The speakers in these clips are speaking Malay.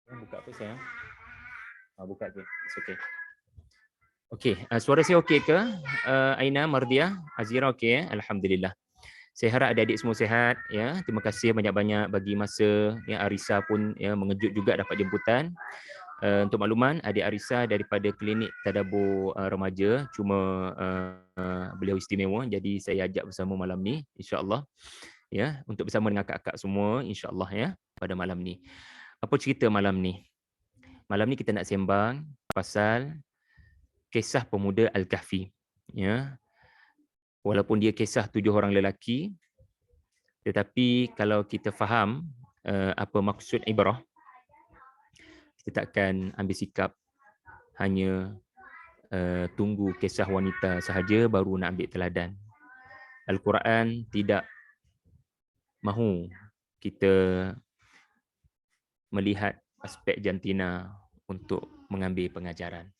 Buka apa saya? Buka je. It's okay. Okey, suara saya okey ke? Aina, Mardia, Azira okey? Alhamdulillah. Saya harap adik-adik semua sihat ya. Terima kasih banyak-banyak bagi masa ya. Arisa pun ya mengejut juga dapat jemputan. Untuk makluman, adik Arisa daripada klinik tadabbur remaja, cuma beliau istimewa, jadi saya ajak bersama malam ni insya-Allah ya, untuk bersama dengan kakak-kakak semua insya-Allah ya pada malam ni. Apa cerita malam ni? Malam ni kita nak sembang pasal kisah pemuda Al-Kahfi ya. Walaupun dia kisah 7 orang lelaki, tetapi kalau kita faham apa maksud ibrah, kita takkan ambil sikap hanya tunggu kisah wanita sahaja baru nak ambil teladan. Al-Quran tidak mahu kita melihat aspek jantina untuk mengambil pengajaran.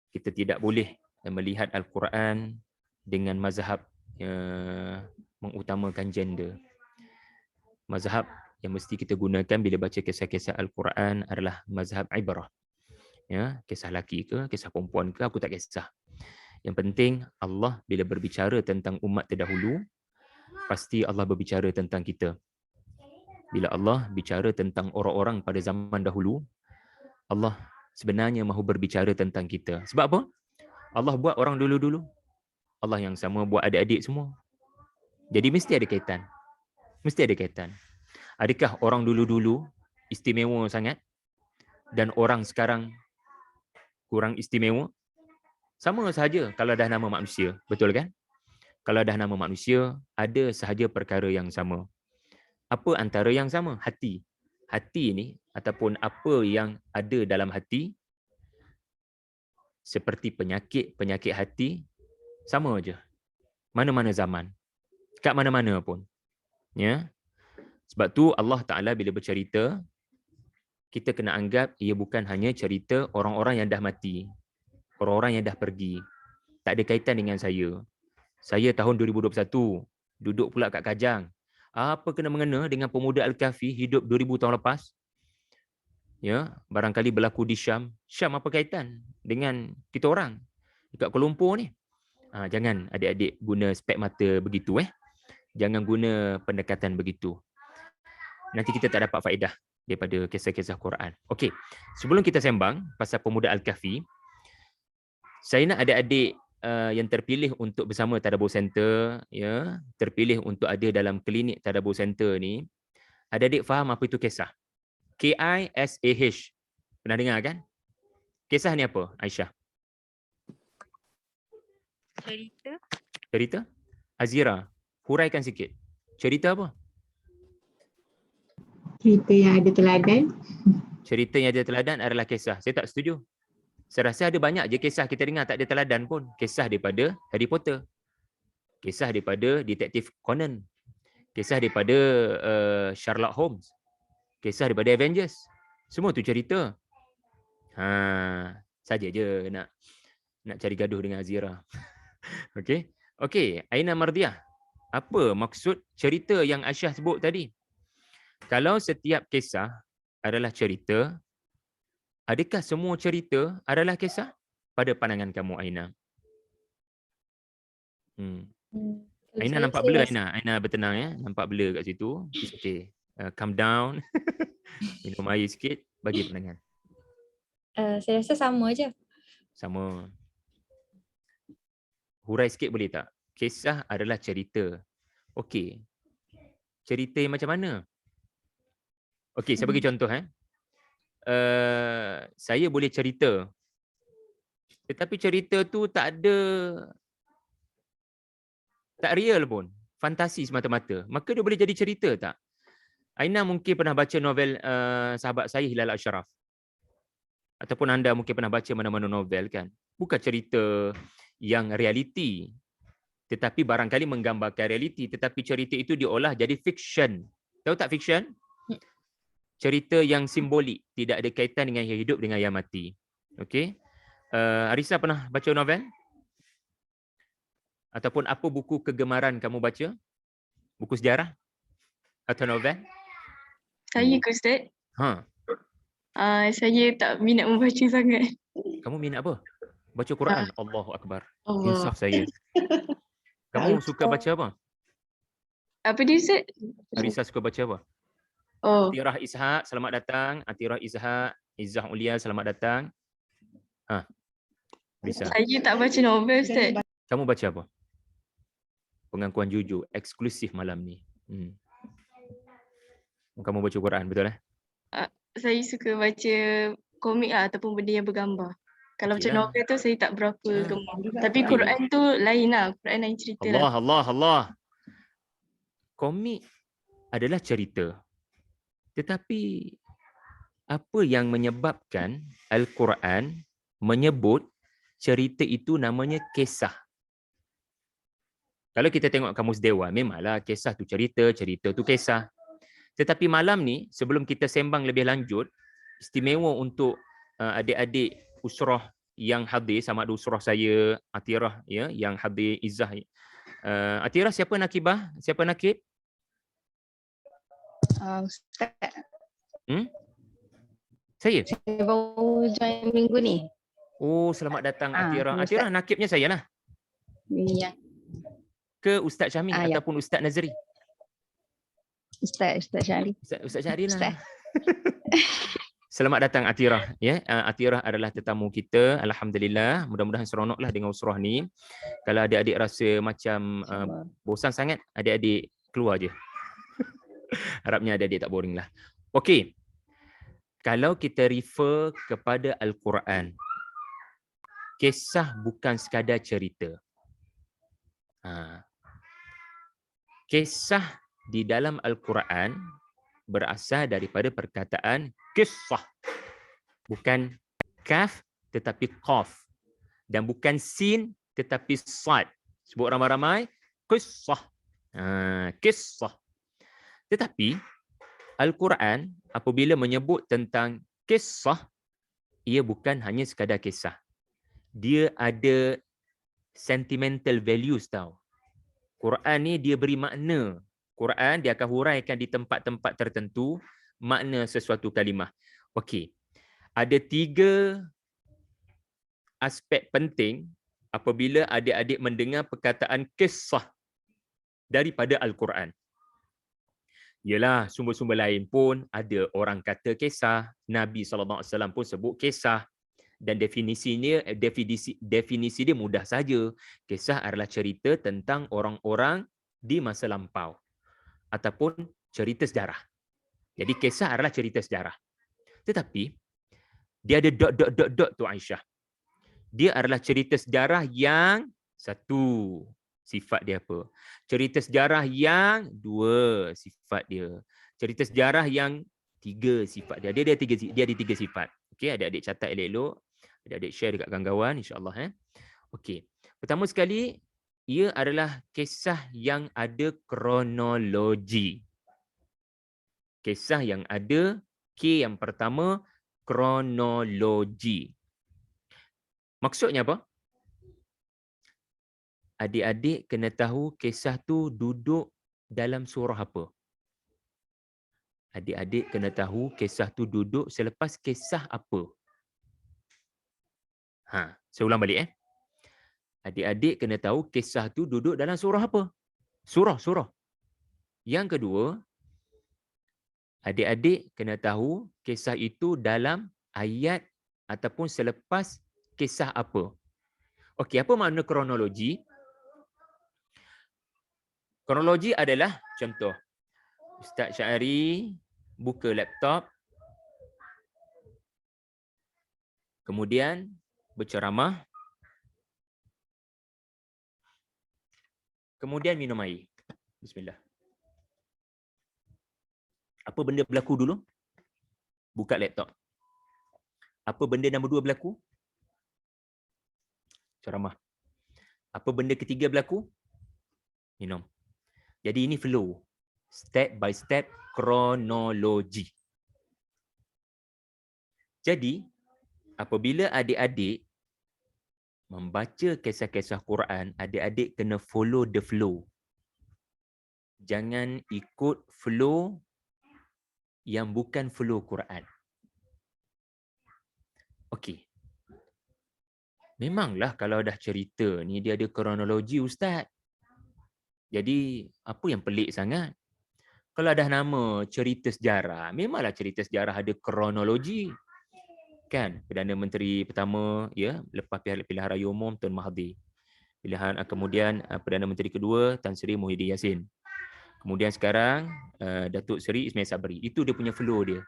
Kita tidak boleh melihat Al-Quran dengan mazhab mengutamakan gender. Mazhab yang mesti kita gunakan bila baca kisah-kisah Al-Quran adalah mazhab ibrah. Ya, kisah laki ke, kisah perempuan ke, aku tak kisah. Yang penting Allah bila berbicara tentang umat terdahulu, pasti Allah berbicara tentang kita. Bila Allah bicara tentang orang-orang pada zaman dahulu, Allah sebenarnya mahu berbicara tentang kita. Sebab apa? Allah buat orang dulu-dulu. Allah yang sama buat adik-adik semua. Jadi mesti ada kaitan. Mesti ada kaitan. Adakah orang dulu-dulu istimewa sangat dan orang sekarang kurang istimewa? Sama sahaja kalau dah nama manusia. Betul kan? Kalau dah nama manusia, ada sahaja perkara yang sama. Apa antara yang sama? Hati. Hati ni ataupun apa yang ada dalam hati seperti penyakit hati sama aja. Mana-mana zaman. Kat mana-mana pun. Ya. Sebab tu Allah Ta'ala bila bercerita, kita kena anggap ia bukan hanya cerita orang-orang yang dah mati. Orang-orang yang dah pergi. Tak ada kaitan dengan saya. Saya tahun 2021, duduk pula kat Kajang. Apa kena mengena dengan pemuda Al-Kahfi hidup 2000 tahun lepas? Ya, barangkali berlaku di Syam. Syam apa kaitan dengan kita orang dekat Kuala Lumpur ni? Jangan adik-adik guna spek mata begitu Jangan guna pendekatan begitu. Nanti kita tak dapat faedah daripada kisah-kisah Quran. Okey, sebelum kita sembang pasal pemuda Al-Kahfi, saya nak adik-adik yang terpilih untuk bersama Tadabbur Center, ya, terpilih untuk ada dalam klinik Tadabbur Center ni, adik-adik faham apa itu kisah? Kisah. Pernah dengar kan? Kisah ni apa, Aisyah? Cerita. Cerita? Azira, huraikan sikit. Cerita apa? Cerita yang ada teladan. Cerita yang ada teladan adalah kisah. Saya tak setuju. Saya rasa ada banyak je kisah kita dengar tak ada teladan pun. Kisah daripada Harry Potter. Kisah daripada Detektif Conan. Kisah daripada Sherlock Holmes. Kisah daripada Avengers. Semua tu cerita. Saja je nak cari gaduh dengan Azira. Okey. Okey, Aina Mardiah. Apa maksud cerita yang Aisyah sebut tadi? Kalau setiap kisah adalah cerita, adakah semua cerita adalah kisah? Pada pandangan kamu, Aina. Aina nampak blur, Aina. Aina bertenang ya. Nampak blur kat situ. It's okay. Calm down. Minum air sikit. Bagi pandangan. Saya rasa sama je. Sama. Hurai sikit boleh tak? Kisah adalah cerita. Okey. Cerita yang macam mana? Okey, saya bagi contoh. Saya boleh cerita. Tetapi cerita tu tak real pun. Fantasi semata-mata. Maka dia boleh jadi cerita tak? Aina mungkin pernah baca novel sahabat saya Hilal Ashraf. Ataupun anda mungkin pernah baca mana-mana novel kan. Bukan cerita yang realiti. Tetapi barangkali menggambarkan realiti. Tetapi cerita itu diolah jadi fiction. Tahu tak fiction? Cerita yang simbolik. Tidak ada kaitan dengan yang hidup dengan yang mati. Okey. Arisa pernah baca novel? Ataupun apa buku kegemaran kamu baca? Buku sejarah? Atau novel? Saya ke Ustaz? Saya tak minat membaca sangat. Kamu minat apa? Baca Quran. Allahu Akbar. Allah. Insaf saya. Kamu suka baca apa? Apa dia Ustaz? Arisa suka baca apa? Oh, Atirah Ishak, selamat datang. Atirah Ishak, Izzah Ulia, selamat datang. Bisa. saya tak baca novel Ustaz. Kamu baca apa? Pengakuan jujur, eksklusif malam ni. Kamu baca Quran, betul eh? Saya suka baca komik ataupun benda yang bergambar. Kalau Okey macam lah. novel tu saya tak berapa gemar. Tapi Okey. Quran tu lain lah. Quran lain cerita lah. Allah. Komik adalah cerita. Tetapi apa yang menyebabkan Al-Quran menyebut cerita itu namanya kisah? Kalau kita tengok Kamus Dewa, memanglah kisah tu cerita, cerita tu kisah. Tetapi malam ni, sebelum kita sembang lebih lanjut, istimewa untuk adik-adik usrah yang hadir, sama ada usrah saya, Atirah ya, yang hadir, Izzah. Atirah, siapa nakibah? Siapa nakib? Ustaz, Saya? saya baru join minggu ni. Oh, selamat datang Atirah. Ustaz. Atirah nakibnya saya lah. Yang Ke Ustaz Syamil ya. ataupun Ustaz Nazri? Ustaz Syahri. Ustaz Syahri lah. Ustaz. Selamat datang Atirah. Ya, Atirah adalah tetamu kita. Alhamdulillah. Mudah-mudahan seronoklah dengan usrah ni. Kalau adik-adik rasa macam bosan sangat, adik-adik keluar je. Harapnya adik-adik tak boring lah. Okey. Kalau kita refer kepada Al-Quran, kisah bukan sekadar cerita. Kisah di dalam Al-Quran berasal daripada perkataan kisah. Bukan kaf tetapi qaf. Dan bukan sin tetapi sad. Sebut ramai-ramai, kisah. Kisah. Tetapi Al-Quran apabila menyebut tentang kisah, ia bukan hanya sekadar kisah. Dia ada sentimental values tau. Quran ni dia beri makna. Quran dia akan huraikan di tempat-tempat tertentu makna sesuatu kalimah. Okey. Ada 3 aspek penting apabila adik-adik mendengar perkataan kisah daripada Al-Quran. Yalah, sumber-sumber lain pun ada orang kata kisah, Nabi SAW pun sebut kisah, dan definisi dia mudah saja. Kisah adalah cerita tentang orang-orang di masa lampau ataupun cerita sejarah. Jadi kisah adalah cerita sejarah. Tetapi dia ada dot tu Aisyah. Dia adalah cerita sejarah yang satu, sifat dia apa? Cerita sejarah yang 2, sifat dia. Cerita sejarah yang 3, sifat dia. Dia ada 3 sifat. Okey, adik-adik catat elok-elok. Adik-adik share dekat kawan-kawan insya-Allah. Okey. Pertama sekali, ia adalah kisah yang ada kronologi. Kisah yang ada K yang pertama, kronologi. Maksudnya apa? Adik-adik kena tahu kisah tu duduk dalam surah apa. Adik-adik kena tahu kisah tu duduk selepas kisah apa. Saya ulang balik. Adik-adik kena tahu kisah tu duduk dalam surah apa. Surah. Yang kedua, adik-adik kena tahu kisah itu dalam ayat ataupun selepas kisah apa. Okey, apa makna kronologi? Kronologi adalah contoh. Ustaz Syahri buka laptop, kemudian berceramah, kemudian minum air. Bismillah. Apa benda berlaku dulu? Buka laptop. Apa benda nombor 2 berlaku? Ceramah. Apa benda ketiga berlaku? Minum. Jadi ini flow. Step by step kronologi. Jadi, apabila adik-adik membaca kisah-kisah Quran, adik-adik kena follow the flow. Jangan ikut flow yang bukan flow Quran. Okey. Memanglah kalau dah cerita ni dia ada kronologi Ustaz. Jadi apa yang pelik sangat? Kalau dah nama cerita sejarah, memanglah cerita sejarah ada kronologi. Kan? Perdana Menteri pertama ya, lepas pilihan raya umum Tun Mahathir. Kemudian Perdana Menteri kedua Tan Sri Muhyiddin Yassin. Kemudian sekarang Datuk Seri Ismail Sabri. Itu dia punya flow dia.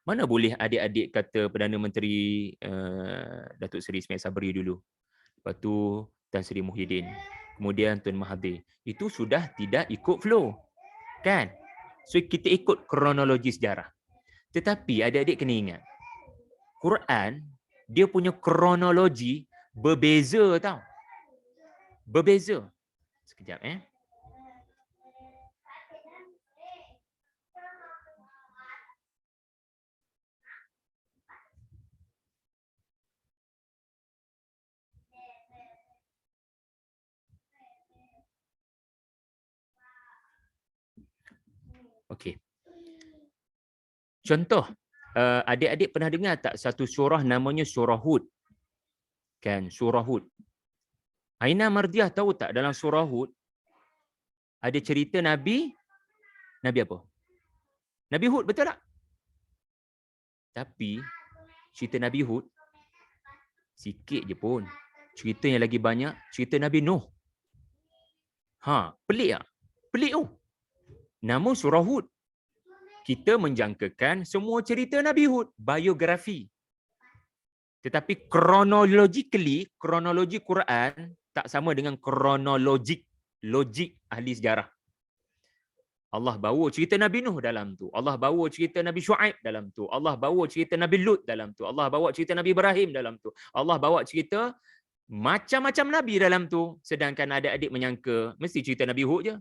Mana boleh adik-adik kata Perdana Menteri Datuk Seri Ismail Sabri dulu. Lepas tu Tan Sri Muhyiddin. Kemudian Tun Mahathir. Itu sudah tidak ikut flow. Kan? So kita ikut kronologi sejarah. Tetapi adik-adik kena ingat. Quran, dia punya kronologi berbeza tau. Berbeza. Sekejap Okey. Contoh, adik-adik pernah dengar tak satu surah namanya surah Hud? Kan, surah Hud. Aina Mardiah tahu tak dalam surah Hud ada cerita Nabi apa? Nabi Hud, betul tak? Tapi cerita Nabi Hud sikit je pun. Cerita yang lagi banyak cerita Nabi Nuh. Pelik tak? Pelik tu. Nama surah Hud. Kita menjangkakan semua cerita Nabi Hud, biografi. Tetapi kronologi Quran tak sama dengan kronologik, logik ahli sejarah. Allah bawa cerita Nabi Nuh dalam tu. Allah bawa cerita Nabi Shu'aib dalam tu. Allah bawa cerita Nabi Lut dalam tu. Allah bawa cerita Nabi Ibrahim dalam tu. Allah bawa cerita macam-macam Nabi dalam tu. Sedangkan adik-adik menyangka mesti cerita Nabi Hud je.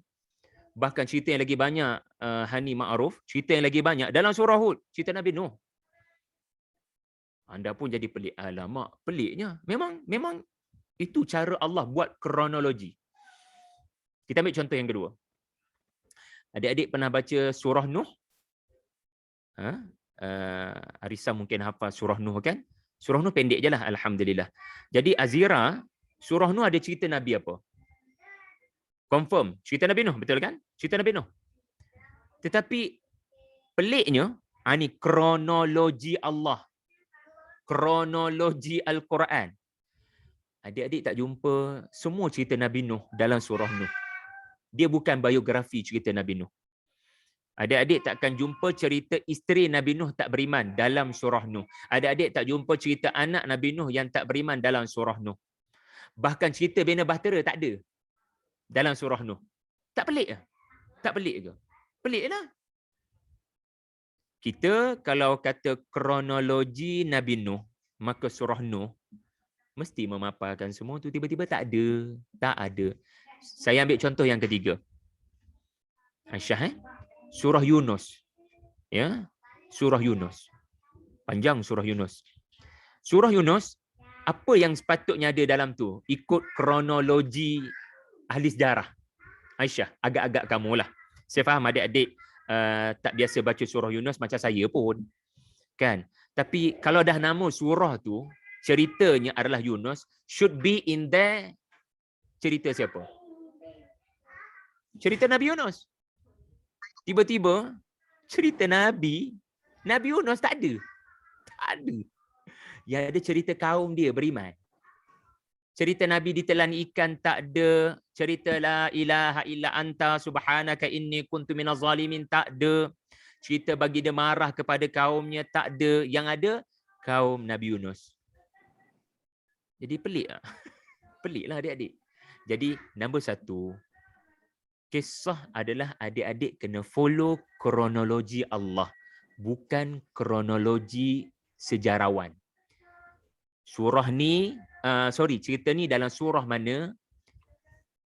Bahkan cerita yang lagi banyak, Hani Ma'ruf, cerita yang lagi banyak dalam surah Hud, cerita Nabi Nuh. Anda pun jadi pelik. Alamak, peliknya. Memang itu cara Allah buat kronologi. Kita ambil contoh yang kedua. Adik-adik pernah baca surah Nuh? Arisa mungkin hafal surah Nuh kan? Surah Nuh pendek je lah, alhamdulillah. Jadi Azira, surah Nuh ada cerita Nabi apa? Confirm, cerita Nabi Nuh, betul kan? Cerita Nabi Nuh. Tetapi peliknya, ini kronologi Allah. Kronologi Al-Quran. Adik-adik tak jumpa semua cerita Nabi Nuh dalam surah Nuh. Dia bukan biografi cerita Nabi Nuh. Adik-adik takkan jumpa cerita isteri Nabi Nuh tak beriman dalam surah Nuh. Adik-adik tak jumpa cerita anak Nabi Nuh yang tak beriman dalam surah Nuh. Bahkan cerita bina bahtera tak ada dalam surah Nuh. Tak pelik ke? Tak pelik ke? Pelik lah. Kita kalau kata kronologi Nabi Nuh, maka surah Nuh mesti memaparkan semua tu. Tiba-tiba tak ada. Tak ada. Saya ambil contoh yang ketiga. Aisyah, surah Yunus. Ya, surah Yunus. Panjang surah Yunus. Surah Yunus, apa yang sepatutnya ada dalam tu? Ikut kronologi ahli sejarah. Aisyah, agak-agak kamulah. Saya faham adik-adik tak biasa baca surah Yunus macam saya pun. Kan? Tapi kalau dah nama surah tu, ceritanya adalah Yunus, should be in there cerita siapa? Cerita Nabi Yunus. Tiba-tiba cerita Nabi Yunus tak ada. Tak ada. Yang ada cerita kaum dia beriman. Cerita Nabi ditelan ikan tak ada. Cerita la ilaha illa anta subhanaka inni kuntu minaz zalimin tak ada. Cerita bagi dia marah kepada kaumnya tak ada. Yang ada kaum Nabi Yunus. Jadi pelik tak? Peliklah adik-adik. Jadi nombor satu, kisah adalah adik-adik kena follow kronologi Allah. Bukan kronologi sejarawan. Surah ni, cerita ni dalam surah mana?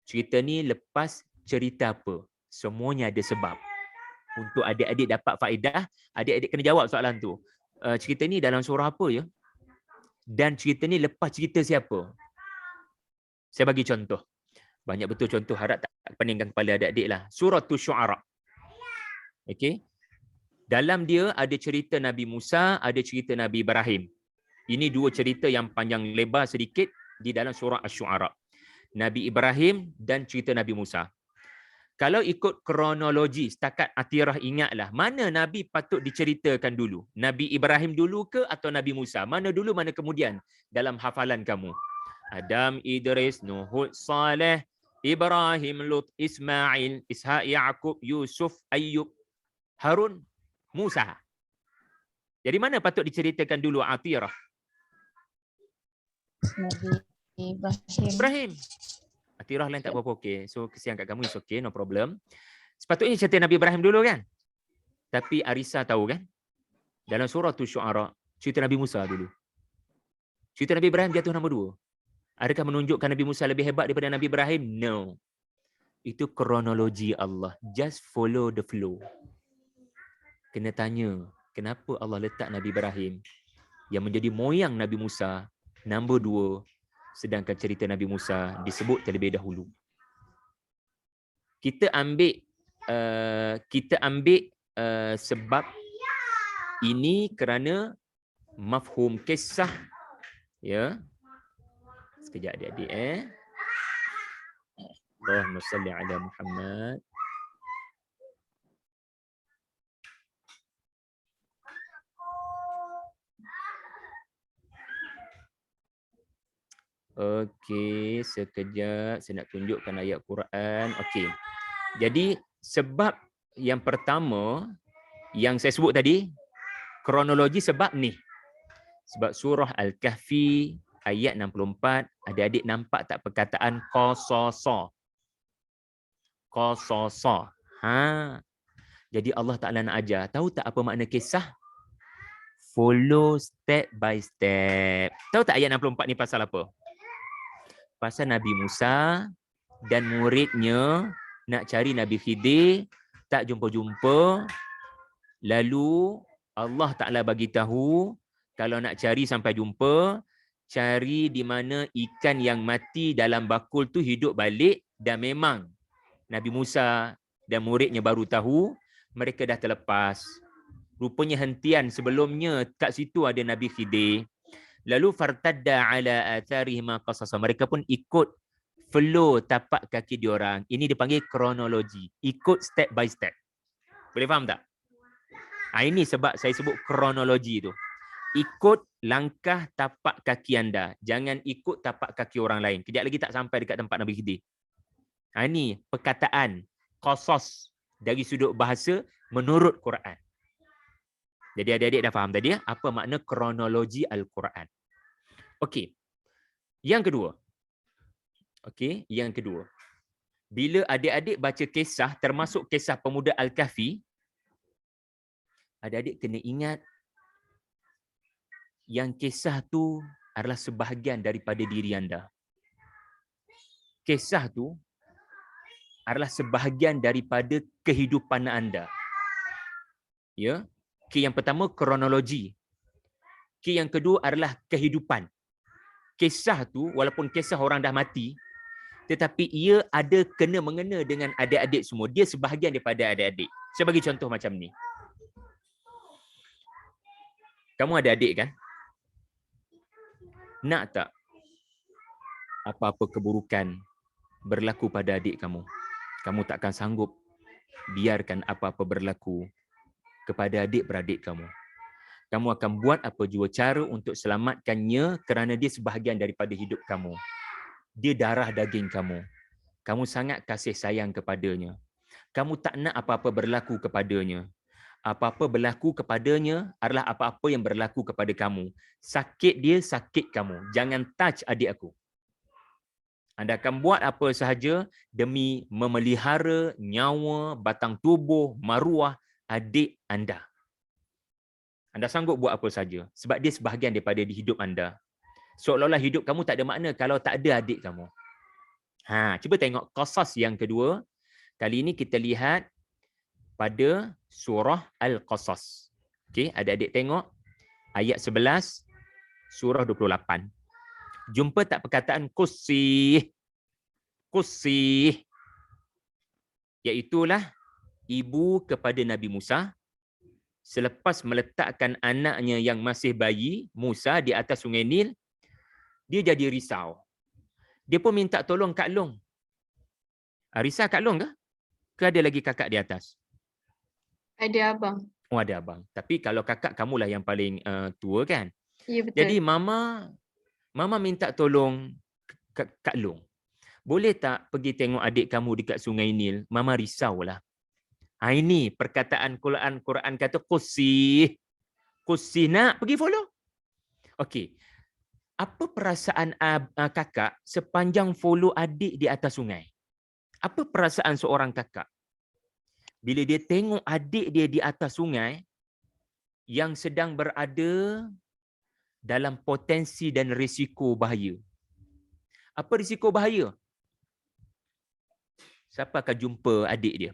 Cerita ni lepas cerita apa? Semuanya ada sebab. Untuk adik-adik dapat faedah, adik-adik kena jawab soalan tu. Cerita ni dalam surah apa ya? Dan cerita ni lepas cerita siapa? Saya bagi contoh. Banyak betul contoh, harap tak peningkan kepala adik-adik lah. Surah Syu'ara. Okay. Dalam dia ada cerita Nabi Musa, ada cerita Nabi Ibrahim. Ini dua cerita yang panjang lebar sedikit di dalam surah Asy-Syu'ara. Nabi Ibrahim dan cerita Nabi Musa. Kalau ikut kronologi, setakat Atirah ingatlah, mana Nabi patut diceritakan dulu? Nabi Ibrahim dulu ke atau Nabi Musa? Mana dulu, mana kemudian dalam hafalan kamu? Adam, Idris, Nuh, Hud, Saleh, Ibrahim, Lut, Ismail, Ishaq, Yaqub, Yusuf, Ayyub, Harun, Musa. Jadi mana patut diceritakan dulu Atirah? Nabi Ibrahim. Ibrahim. Atirah lain tak apa-apa, okey. So kesian kat kamu, is okay, no problem. Sepatutnya cerita Nabi Ibrahim dulu kan? Tapi Arisa tahu kan? Dalam surah Asy-Syu'ara, cerita Nabi Musa dulu. Cerita Nabi Ibrahim jatuh nombor 2. Adakah menunjukkan Nabi Musa lebih hebat daripada Nabi Ibrahim? No. Itu kronologi Allah. Just follow the flow. Kena tanya, kenapa Allah letak Nabi Ibrahim yang menjadi moyang Nabi Musa nombor 2, sedangkan cerita Nabi Musa disebut terlebih dahulu. Kita ambil sebab ini kerana mafhum kisah, ya. Sekejap adik-adik Allahumma salli ala Muhammad. Okey, sekejap saya nak tunjukkan ayat Quran. Okey. Jadi sebab yang pertama yang saya sebut tadi, kronologi sebab ni. Sebab surah Al-Kahfi ayat 64, adik-adik nampak tak perkataan qasasa? Qasasa. Jadi Allah Taala nak ajar, tahu tak apa makna kisah? Follow step by step. Tahu tak ayat 64 ni pasal apa? Pasal Nabi Musa dan muridnya nak cari Nabi Khidir, tak jumpa-jumpa. Lalu Allah Ta'ala bagi tahu, kalau nak cari sampai jumpa, cari di mana ikan yang mati dalam bakul tu hidup balik. Dan memang Nabi Musa dan muridnya baru tahu, mereka dah terlepas. Rupanya hentian sebelumnya kat situ ada Nabi Khidir. Lalu fartadda ala atharihim qasasa. Mereka pun ikut flow tapak kaki diorang. Ini dipanggil kronologi. Ikut step by step. Boleh faham tak? Ini sebab saya sebut kronologi tu. Ikut langkah tapak kaki anda. Jangan ikut tapak kaki orang lain. Kejap lagi tak sampai dekat tempat Nabi Khidir. Ini perkataan qasas dari sudut bahasa menurut Quran. Jadi adik-adik dah faham tadi apa makna kronologi Al-Quran. Okey. Yang kedua. Okey, yang kedua. Bila adik-adik baca kisah, termasuk kisah pemuda Al-Kahfi, adik-adik kena ingat yang kisah tu adalah sebahagian daripada diri anda. Kisah tu adalah sebahagian daripada kehidupan anda. Ya. Key yang pertama kronologi. Key yang kedua adalah kehidupan. Kisah tu walaupun kisah orang dah mati, tetapi ia ada kena-mengena dengan adik-adik semua. Dia sebahagian daripada adik-adik. Saya bagi contoh macam ni. Kamu ada adik kan? Nak tak apa-apa keburukan berlaku pada adik kamu? Kamu takkan sanggup biarkan apa-apa berlaku kepada adik-beradik kamu. Kamu akan buat apa jua cara untuk selamatkannya kerana dia sebahagian daripada hidup kamu. Dia darah daging kamu. Kamu sangat kasih sayang kepadanya. Kamu tak nak apa-apa berlaku kepadanya. Apa-apa berlaku kepadanya adalah apa-apa yang berlaku kepada kamu. Sakit dia, sakit kamu. Jangan touch adik aku. Anda akan buat apa sahaja demi memelihara nyawa, batang tubuh, maruah adik anda. Anda sanggup buat apa saja sebab dia sebahagian daripada di hidup anda. Seolah-olah hidup kamu tak ada makna kalau tak ada adik kamu. Cuba tengok qasas yang kedua. Kali ini kita lihat pada surah Al-Qasas. Okey, adik-adik tengok ayat 11 surah 28. Jumpa tak perkataan qusih? Qusih. Iaitulah ibu kepada Nabi Musa selepas meletakkan anaknya yang masih bayi, Musa, di atas Sungai Nil, dia jadi risau. Dia pun minta tolong Kak Long. Risau Kak Long ke? Ke ada lagi kakak di atas? Ada abang. Oh, ada abang. Tapi kalau kakak, kamulah yang paling tua kan? Ya betul. Jadi Mama minta tolong Kak Long. Boleh tak pergi tengok adik kamu dekat Sungai Nil? Mama risaulah. Ini perkataan Quran kata Qussi nak pergi follow. Okey. Apa perasaan kakak sepanjang follow adik di atas sungai? Apa perasaan seorang kakak bila dia tengok adik dia di atas sungai yang sedang berada dalam potensi dan risiko bahaya? Apa risiko bahaya? Siapa akan jumpa adik dia?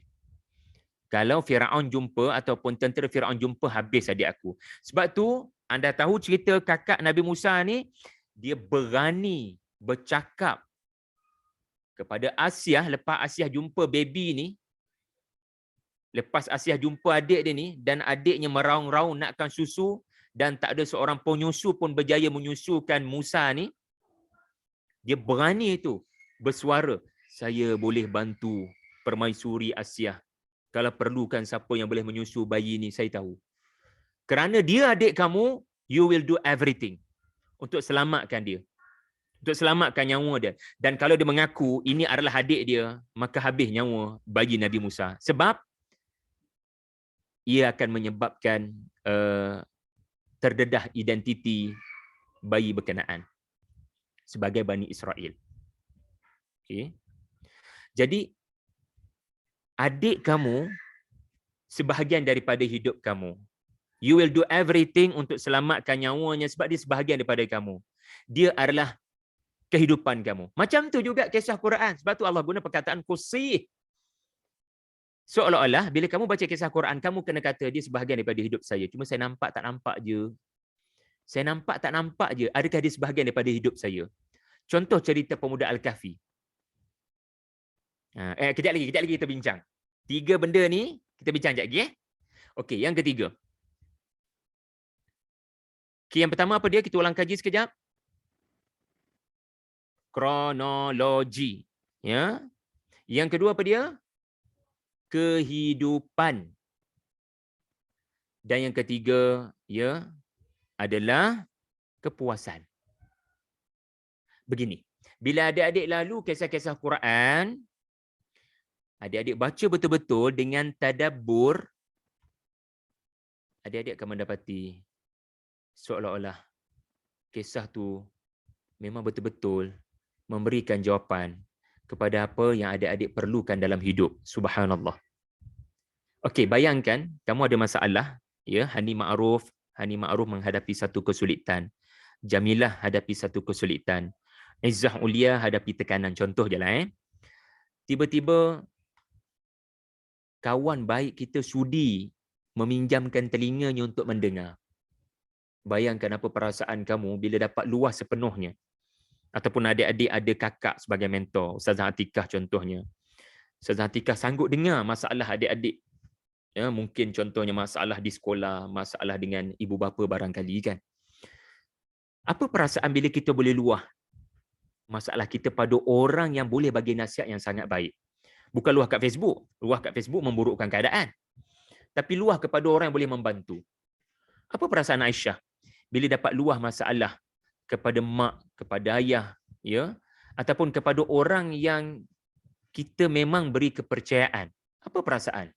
Kalau Firaun jumpa ataupun tentera Firaun jumpa, habis adik aku. Sebab tu anda tahu cerita kakak Nabi Musa ni, dia berani bercakap kepada Asiah lepas Asiah jumpa baby ni. Lepas Asiah jumpa adik dia ni dan adiknya meraung-raung nakkan susu dan tak ada seorang penyusu pun berjaya menyusukan Musa ni. Dia berani tu bersuara, saya boleh bantu permaisuri Asiah. Kalau perlukan siapa yang boleh menyusu bayi ni, saya tahu. Kerana dia adik kamu, you will do everything untuk selamatkan dia. Untuk selamatkan nyawa dia. Dan kalau dia mengaku ini adalah adik dia, maka habis nyawa bagi Nabi Musa. Sebab ia akan menyebabkan terdedah identiti bayi berkenaan sebagai Bani Israel. Okay. Jadi, adik kamu sebahagian daripada hidup kamu. You will do everything untuk selamatkan nyawanya sebab dia sebahagian daripada kamu. Dia adalah kehidupan kamu. Macam tu juga kisah Quran. Sebab tu Allah guna perkataan Qussi. Seolah-olah bila kamu baca kisah Quran, kamu kena kata dia sebahagian daripada hidup saya. Cuma saya nampak tak nampak je. Saya nampak tak nampak je. Adakah dia sebahagian daripada hidup saya? Contoh cerita pemuda Al-Kahfi. Kejap lagi kita bincang. 3 benda ni kita bincang sekejap lagi. Okey, yang ketiga. Okay, yang pertama apa dia? Kita ulang kaji sekejap. Kronologi. Ya. Yang kedua apa dia? Kehidupan. Dan yang ketiga ya adalah kepuasan. Begini. Bila adik-adik lalu kisah-kisah Quran, adik-adik baca betul-betul dengan tadabbur, adik-adik akan mendapati seolah-olah kisah tu memang betul-betul memberikan jawapan kepada apa yang adik-adik perlukan dalam hidup. Subhanallah. Okey, bayangkan kamu ada masalah, ya, Hani Ma'ruf menghadapi satu kesulitan. Jamilah hadapi satu kesulitan. Izzah Ulia hadapi tekanan. Contoh je lah. Tiba-tiba kawan baik kita sudi meminjamkan telinganya untuk mendengar. Bayangkan apa perasaan kamu bila dapat luas sepenuhnya. Ataupun adik-adik ada kakak sebagai mentor. Ustazah Atikah contohnya. Ustazah Atikah sanggup dengar masalah adik-adik. Ya, mungkin contohnya masalah di sekolah, masalah dengan ibu bapa barangkali kan. Apa perasaan bila kita boleh luah masalah kita pada orang yang boleh bagi nasihat yang sangat baik. Bukan luah kat Facebook. Luah kat Facebook memburukkan keadaan. Tapi luah kepada orang yang boleh membantu. Apa perasaan Aisyah bila dapat luah masalah kepada mak, kepada ayah, ya, ataupun kepada orang yang kita memang beri kepercayaan? Apa perasaan?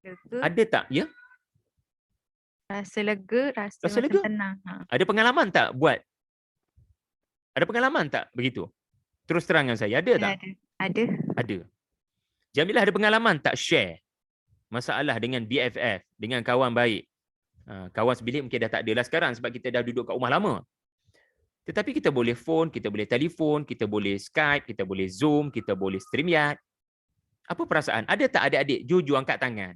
Lega, Ada tak, ya? rasa lega, rasa Rasa macam lega? tenang. Ada pengalaman tak buat? Ada pengalaman tak begitu? Terus terang dengan saya, ada tak? Ada. Ada. Jamilah ada pengalaman tak share masalah dengan BFF, dengan kawan baik? Kawan sebilik mungkin dah tak ada lah sekarang sebab kita dah duduk kat rumah lama. Tetapi kita boleh phone, kita boleh telefon, kita boleh Skype, kita boleh Zoom, kita boleh StreamYard. Apa perasaan? Ada tak adik-adik? Jujur angkat tangan.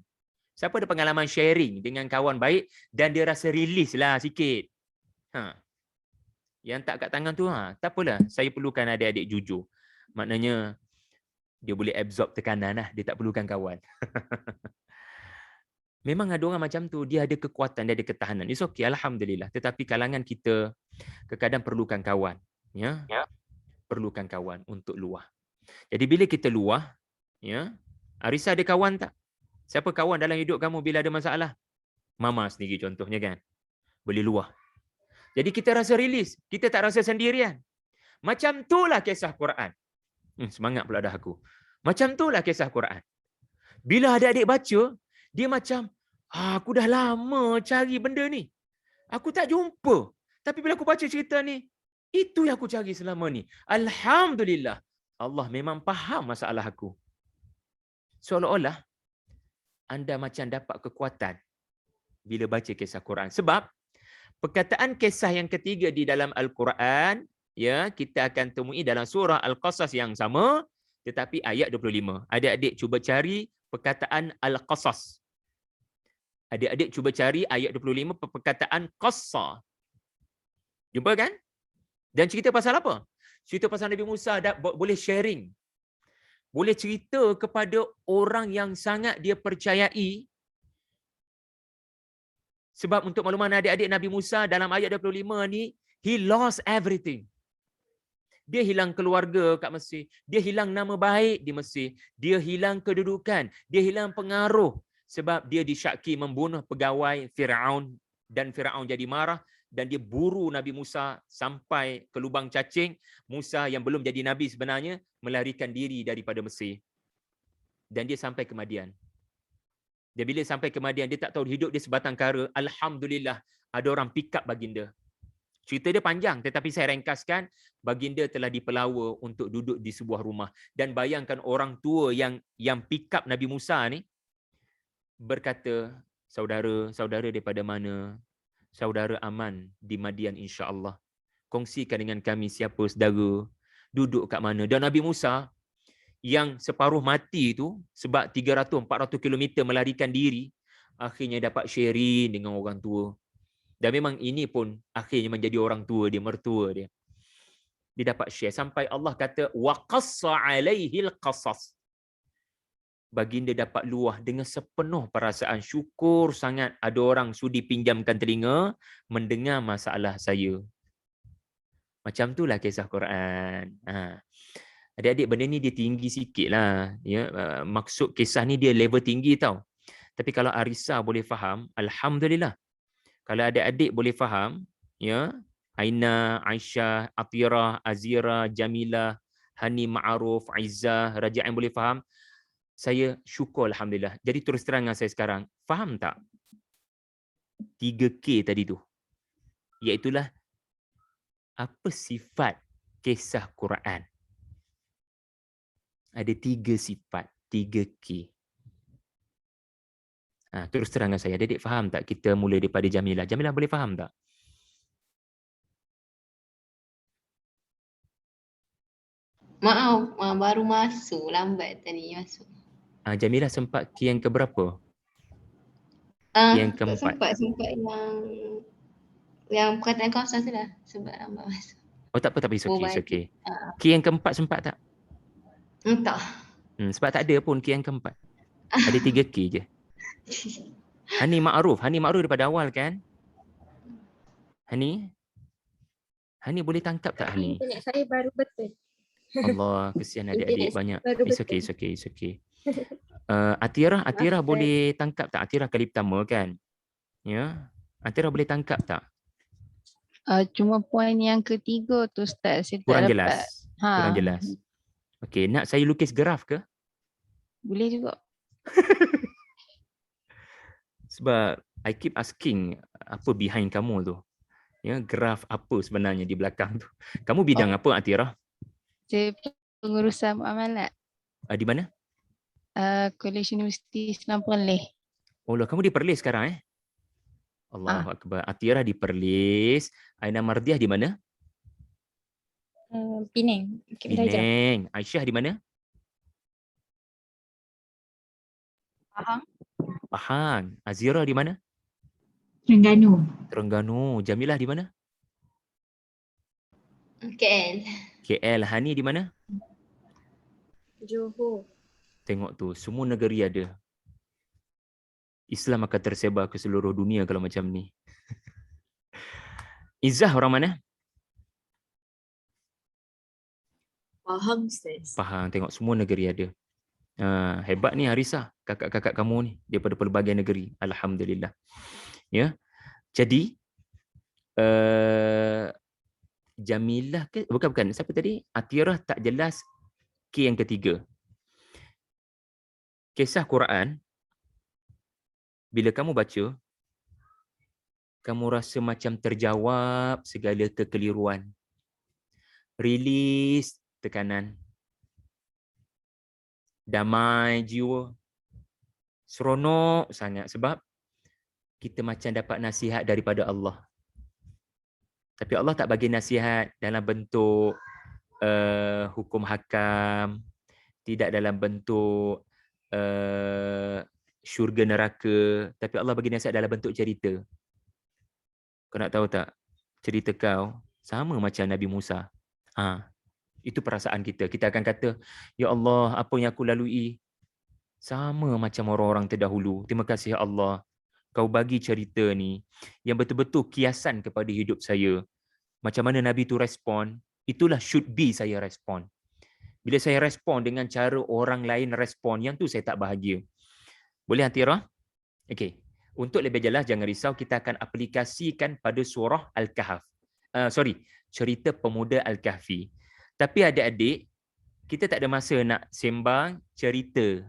Siapa ada pengalaman sharing dengan kawan baik dan dia rasa release lah sikit? Yang tak kat tangan tu, tak apalah. Saya perlukan adik-adik jujur. Maknanya dia boleh absorb tekanan lah. Dia tak perlukan kawan. Memang ada orang macam tu, dia ada kekuatan, dia ada ketahanan. It's okay, alhamdulillah. Tetapi kalangan kita kadang-kadang perlukan kawan, ya. Perlukan kawan untuk luah. Jadi bila kita luah, ya. Arisa ada kawan tak? Siapa kawan dalam hidup kamu bila ada masalah? Mama sendiri contohnya kan. Boleh luah. Jadi kita rasa release, kita tak rasa sendirian. Macam itulah kisah Quran. Semangat pula dah aku. Macam itulah kisah Quran. Bila adik-adik baca, dia macam, aku dah lama cari benda ni. Aku tak jumpa. Tapi bila aku baca cerita ni, itu yang aku cari selama ni. Alhamdulillah. Allah memang faham masalah aku. Seolah-olah anda macam dapat kekuatan bila baca kisah Quran. Sebab perkataan kisah yang ketiga di dalam Al-Quran, ya, kita akan temui dalam surah Al-Qasas yang sama, tetapi ayat 25. Adik-adik cuba cari perkataan Al-Qasas. Adik-adik cuba cari ayat 25 perkataan qassa. Jumpa kan? Dan cerita pasal apa? Cerita pasal Nabi Musa boleh sharing. Boleh cerita kepada orang yang sangat dia percayai. Sebab untuk makluman adik-adik, Nabi Musa dalam ayat 25 ni, he lost everything. Dia hilang keluarga kat Mesir. Dia hilang nama baik di Mesir. Dia hilang kedudukan. Dia hilang pengaruh. Sebab dia disyaki membunuh pegawai Firaun. Dan Firaun jadi marah. Dan dia buru Nabi Musa sampai ke lubang cacing. Musa yang belum jadi Nabi sebenarnya, melarikan diri daripada Mesir. Dan dia sampai ke Madian. Dia bila sampai ke Madian, dia tak tahu hidup dia sebatang kara. Alhamdulillah, ada orang pick up baginda. Cerita dia panjang, tetapi saya ringkaskan, baginda telah dipelawa untuk duduk di sebuah rumah. Dan bayangkan orang tua yang pick up Nabi Musa ni, berkata, saudara daripada mana? Saudara aman di Madian insya-Allah. Kongsikan dengan kami siapa saudara, duduk kat mana. Dan Nabi Musa yang separuh mati tu, sebab 300-400 km melarikan diri, akhirnya dapat sharing dengan orang tua. Dan memang ini pun akhirnya menjadi orang tua dia, mertua dia. Dia dapat share sampai Allah kata wa qassa alaihil qasas. Baginda dapat luah dengan sepenuh perasaan syukur sangat ada orang sudi pinjamkan telinga mendengar masalah saya. Macam itulah kisah Quran. Adik-adik, benda ni dia tinggi sikit lah. Ya, maksud kisah ni dia level tinggi tau. Tapi kalau Arisa boleh faham, alhamdulillah. Kalau adik-adik boleh faham, ya, Aina, Aisyah, Atirah, Azira, Jamilah, Hani, Ma'aruf, Izzah, Raja'in boleh faham, saya syukur alhamdulillah. Jadi terus terang dengan saya sekarang, faham tak 3K tadi tu? Iaitulah apa sifat kisah Quran. Ada 3 sifat, 3K. Terus terang dengan saya, adik faham tak? Kita mula daripada Jamilah. Jamilah boleh faham tak? Maaf, baru masuk. Lambat tadi masuk. Jamilah sempat Q yang keberapa? Yang Tak keempat. sempat yang perkataan kawasan tu lah. Sebab lambat masuk. Oh tak apa, tapi it's okay, it's okay. Q yang keempat sempat tak? Entah. Sebab tak ada pun Q yang keempat. Ada 3K je. Hani Ma'ruf daripada awal kan? Hani boleh tangkap tak Hani? Internet saya baru betul. Allah, kesian adik-adik banyak. baru It's okay. Atirah boleh tangkap tak? Atirah kali pertama kan? Ya. Atirah boleh tangkap tak? Cuma poin yang ketiga tu Ustaz, saya Kurang tak jelas. dapat. Kurang jelas. Okey, nak saya lukis graf ke? Boleh juga. Sebab I keep asking apa behind kamu tu. Ya, graf apa sebenarnya di belakang tu. Kamu bidang apa Atirah? Saya pengurusan muamalat. Di mana? College Universiti Islam Perlis. Oh lah, kamu di Perlis sekarang Allahu Akbar. Atirah di Perlis. Aina Mardiah di mana? Penang. Penang. Aisyah di mana? Pahang. Azira di mana? Terengganu. Jamilah di mana? KL. Hani di mana? Johor. Tengok tu, semua negeri ada. Islam akan tersebar ke seluruh dunia kalau macam ni. Izzah orang mana? Faham Ustaz. Faham, tengok semua negeri ada. Hebat ni Harisah, kakak-kakak kamu ni daripada pelbagai negeri. Alhamdulillah. Ya. Jadi Jamilah ke? Bukan. Siapa tadi? Atirah tak jelas K yang ketiga. Kisah Quran, bila kamu baca, kamu rasa macam terjawab segala kekeliruan. Release tekanan. Damai jiwa. Seronok sangat sebab kita macam dapat nasihat daripada Allah. Tapi Allah tak bagi nasihat dalam bentuk hukum hakam, tidak dalam bentuk syurga neraka, tapi Allah bagi nasihat dalam bentuk cerita. Kau nak tahu tak? Cerita kau sama macam Nabi Musa. Itu perasaan kita. Kita akan kata, ya Allah, apa yang aku lalui sama macam orang-orang terdahulu. Terima kasih ya Allah. Kau bagi cerita ni yang betul-betul kiasan kepada hidup saya. Macam mana Nabi tu respon, itulah should be saya respon. Bila saya respon dengan cara orang lain respon, yang tu saya tak bahagia. Boleh Atirah? Okey. Untuk lebih jelas, jangan risau, kita akan aplikasikan pada surah Al-Kahf. Cerita pemuda Al-Kahfi. Tapi adik-adik, kita tak ada masa nak sembang cerita.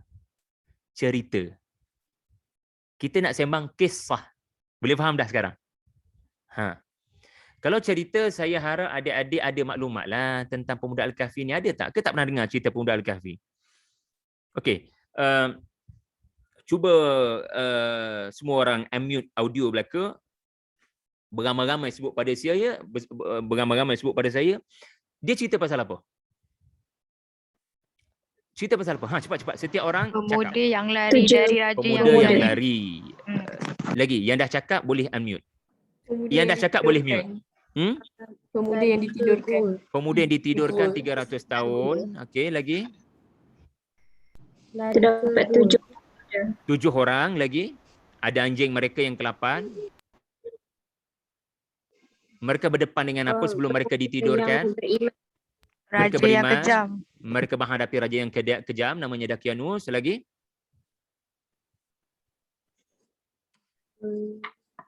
Kita nak sembang kisah. Boleh faham dah sekarang? Kalau cerita, saya harap adik-adik ada maklumat lah tentang pemuda Al-Kahfi ni. Ada tak? Ke tak pernah dengar cerita pemuda Al-Kahfi? Okey. Cuba semua orang unmute audio belaka. Beramai-ramai sebut pada saya. Dia cerita pasal apa? Cepat-cepat. Setiap orang Pemuda cakap. yang lari dari raja Pemuda yang lari. Lagi, yang dah cakap boleh unmute. Yang dah cakap boleh mute. Pemuda yang ditidurkan. Pemuda yang ditidurkan 300 tahun. Okey, lagi? Terdapat 7 orang lagi. Ada anjing mereka yang ke-8. Mereka berdepan dengan apa sebelum mereka ditidurkan? Mereka raja yang beriman. kejam. Mereka menghadapi raja yang kejam, namanya Dakianus. Lagi?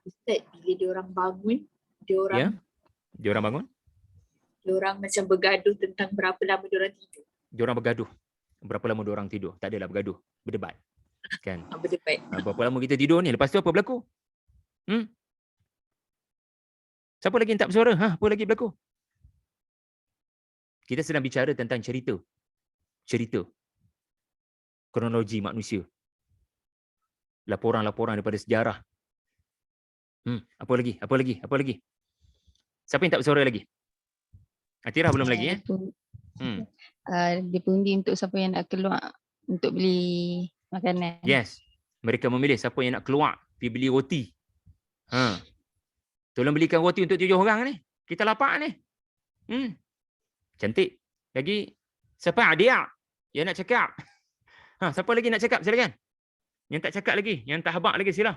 Ustaz, bila diorang bangun, diorang Bangun? diorang macam bergaduh tentang berapa lama diorang tidur. Diorang bergaduh. Berapa lama diorang tidur? Tak adalah bergaduh. Berdebat. Kan? Berdebat. Berapa lama kita tidur ni? Lepas tu apa berlaku? Siapa lagi yang tak bersuara? Apa lagi berlaku? Kita sedang bicara tentang cerita. Kronologi manusia. Laporan-laporan daripada sejarah. Apa lagi? Siapa yang tak bersuara lagi? Atirah belum lagi Dia pundi untuk siapa yang nak keluar untuk beli makanan. Yes. Mereka memilih siapa yang nak keluar pergi beli roti. Tolong belikan roti untuk 7 orang ni. Kita lapar ni. Cantik. Lagi siapa Adia yang nak cakap? Siapa lagi nak cakap? Silakan. Yang tak cakap lagi, yang tak habaq lagi sila.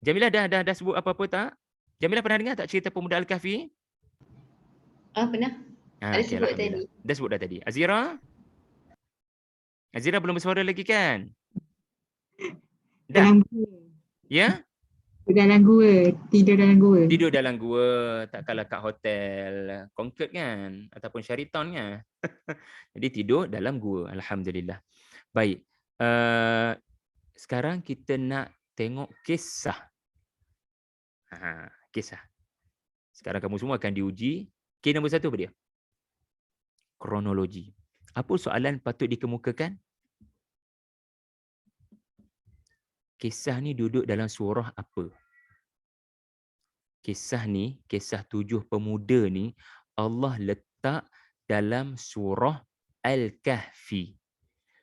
Jamilah dah sebut apa-apa tak? Jamilah pernah dengar tak cerita pemuda Al-Kahfi? Pernah. Ada Okay, sebut tadi. Dah sebut dah tadi. Azira belum bersuara lagi kan? Dah. Ya? Tidur dalam gua. Tak kalah kat hotel Concord kan ataupun Sheraton kan. Jadi tidur dalam gua. Alhamdulillah. Baik. Sekarang kita nak tengok kisah. Kisah. Sekarang kamu semua akan diuji. Nombor 1 apa dia? Kronologi. Apa soalan patut dikemukakan? Kisah ni duduk dalam surah apa? Kisah ni, kisah 7 pemuda ni, Allah letak dalam surah Al-Kahfi.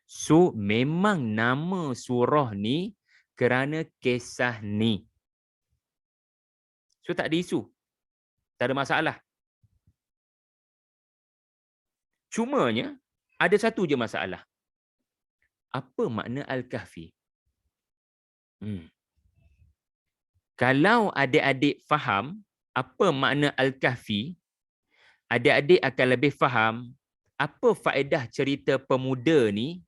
So, memang nama surah ni kerana kisah ni. So, tak ada isu. Tak ada masalah. Cumanya, ada satu je masalah. Apa makna Al-Kahfi? Kalau adik-adik faham apa makna Al-Kahfi, adik-adik akan lebih faham apa faedah cerita pemuda ni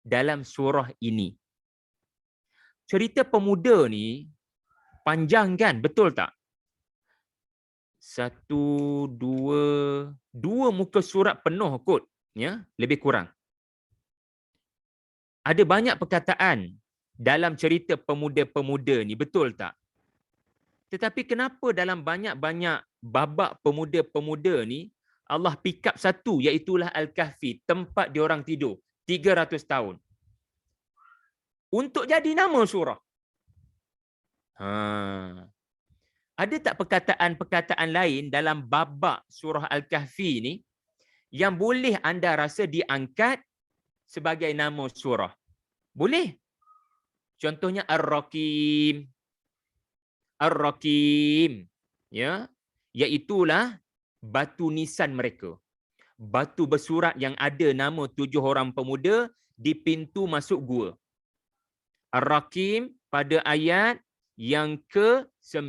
dalam surah ini. Cerita pemuda ni panjang kan, betul tak? Dua muka surat penuh kot, ya, lebih kurang. Ada banyak perkataan dalam cerita pemuda-pemuda ni, betul tak? Tetapi kenapa dalam banyak-banyak babak pemuda-pemuda ni Allah pick up satu, iaitulah Al-Kahfi, tempat diorang tidur 300 tahun. Untuk jadi nama surah. Ada tak perkataan-perkataan lain dalam babak surah Al-Kahfi ni yang boleh anda rasa diangkat sebagai nama surah? Boleh. Contohnya Ar-Rakim. Ar-Rakim, ya, iaitulah batu nisan mereka. Batu bersurat yang ada nama 7 orang pemuda di pintu masuk gua. Ar-Rakim pada ayat yang ke-9.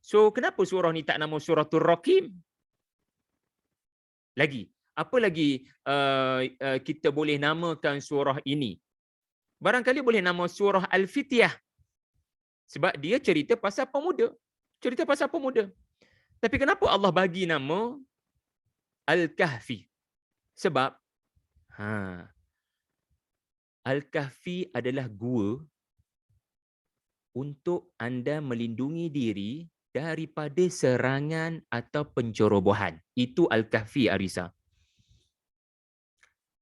So kenapa surah ni tak nama suratul Rakim? Lagi, apa lagi kita boleh namakan surah ini? Barangkali boleh nama surah Al-Fityah. Sebab dia cerita pasal pemuda. Cerita pasal pemuda. Tapi kenapa Allah bagi nama Al-Kahfi? Sebab Al-Kahfi adalah gua untuk anda melindungi diri daripada serangan atau pencerobohan. Itu Al-Kahfi, Arisa.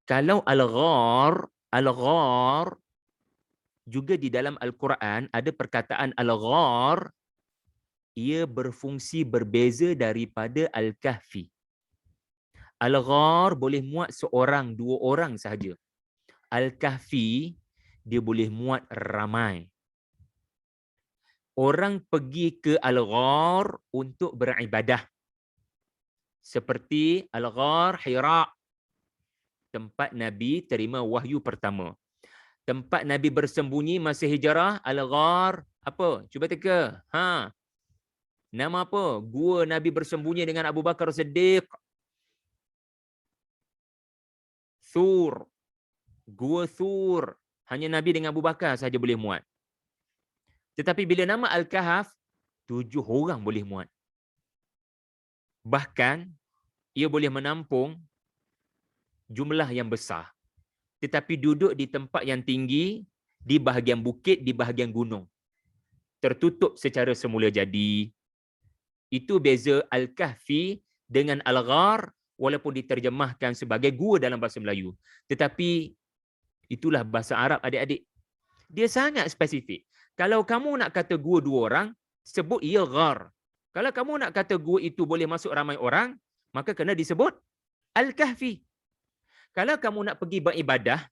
Kalau Al-Ghar juga di dalam Al-Quran ada perkataan Al-Ghar, ia berfungsi berbeza daripada Al-Kahfi. Al-Ghar boleh muat seorang, 2 orang sahaja. Al-Kahfi dia boleh muat ramai. Orang pergi ke Al-Ghar untuk beribadah. Seperti Al-Ghar Hira, tempat Nabi terima wahyu pertama. Tempat Nabi bersembunyi masa hijrah, Al-Ghar apa? Cuba teka. Nama apa? Gua Nabi bersembunyi dengan Abu Bakar Siddiq. Thur. Gua Thur. Hanya Nabi dengan Abu Bakar saja boleh muat. Tetapi bila nama Al-Kahf, 7 orang boleh muat. Bahkan, ia boleh menampung jumlah yang besar. Tetapi duduk di tempat yang tinggi, di bahagian bukit, di bahagian gunung. Tertutup secara semula jadi. Itu beza Al-Kahfi dengan Al-Ghar, walaupun diterjemahkan sebagai gua dalam bahasa Melayu. Tetapi itulah bahasa Arab, adik-adik. Dia sangat spesifik. Kalau kamu nak kata gua 2 orang, sebut ia Ghar. Kalau kamu nak kata gua itu boleh masuk ramai orang, maka kena disebut Al-Kahfi. Kalau kamu nak pergi beribadah,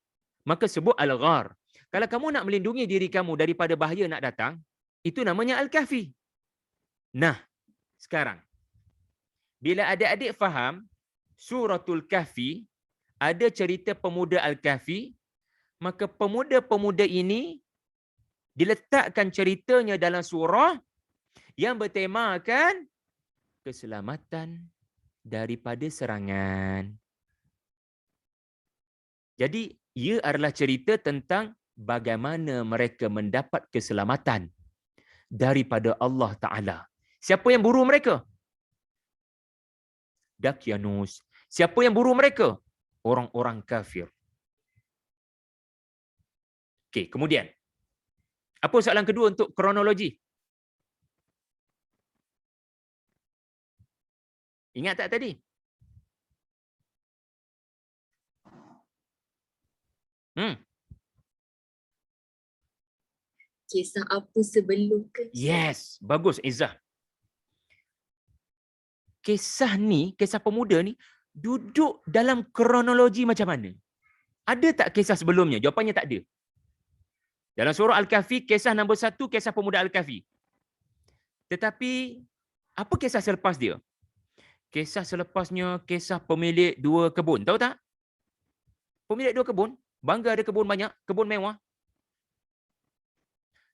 maka sebut Al-Ghar. Kalau kamu nak melindungi diri kamu daripada bahaya nak datang, itu namanya Al-Kahfi. Nah, sekarang, bila adik-adik faham Suratul Kahfi, ada cerita pemuda Al-Kahfi, maka pemuda-pemuda ini diletakkan ceritanya dalam surah yang bertemakan keselamatan daripada serangan. Jadi, ia adalah cerita tentang bagaimana mereka mendapat keselamatan daripada Allah Ta'ala. Siapa yang buru mereka? Dakyanus. Siapa yang buru mereka? Orang-orang kafir. Okey, kemudian. Apa soalan kedua untuk kronologi? Ingat tak tadi? Kisah apa sebelum ke? Yes, bagus Izzah. Kisah ni, kisah pemuda ni duduk dalam kronologi macam mana? Ada tak kisah sebelumnya? Jawapannya tak ada. Dalam surah Al-Kahfi, kisah nombor 1, kisah pemuda Al-Kahfi. Tetapi, apa kisah selepas dia? Kisah selepasnya, kisah pemilik 2 kebun. Tahu tak? Pemilik 2 kebun Bangga ada kebun banyak, kebun mewah.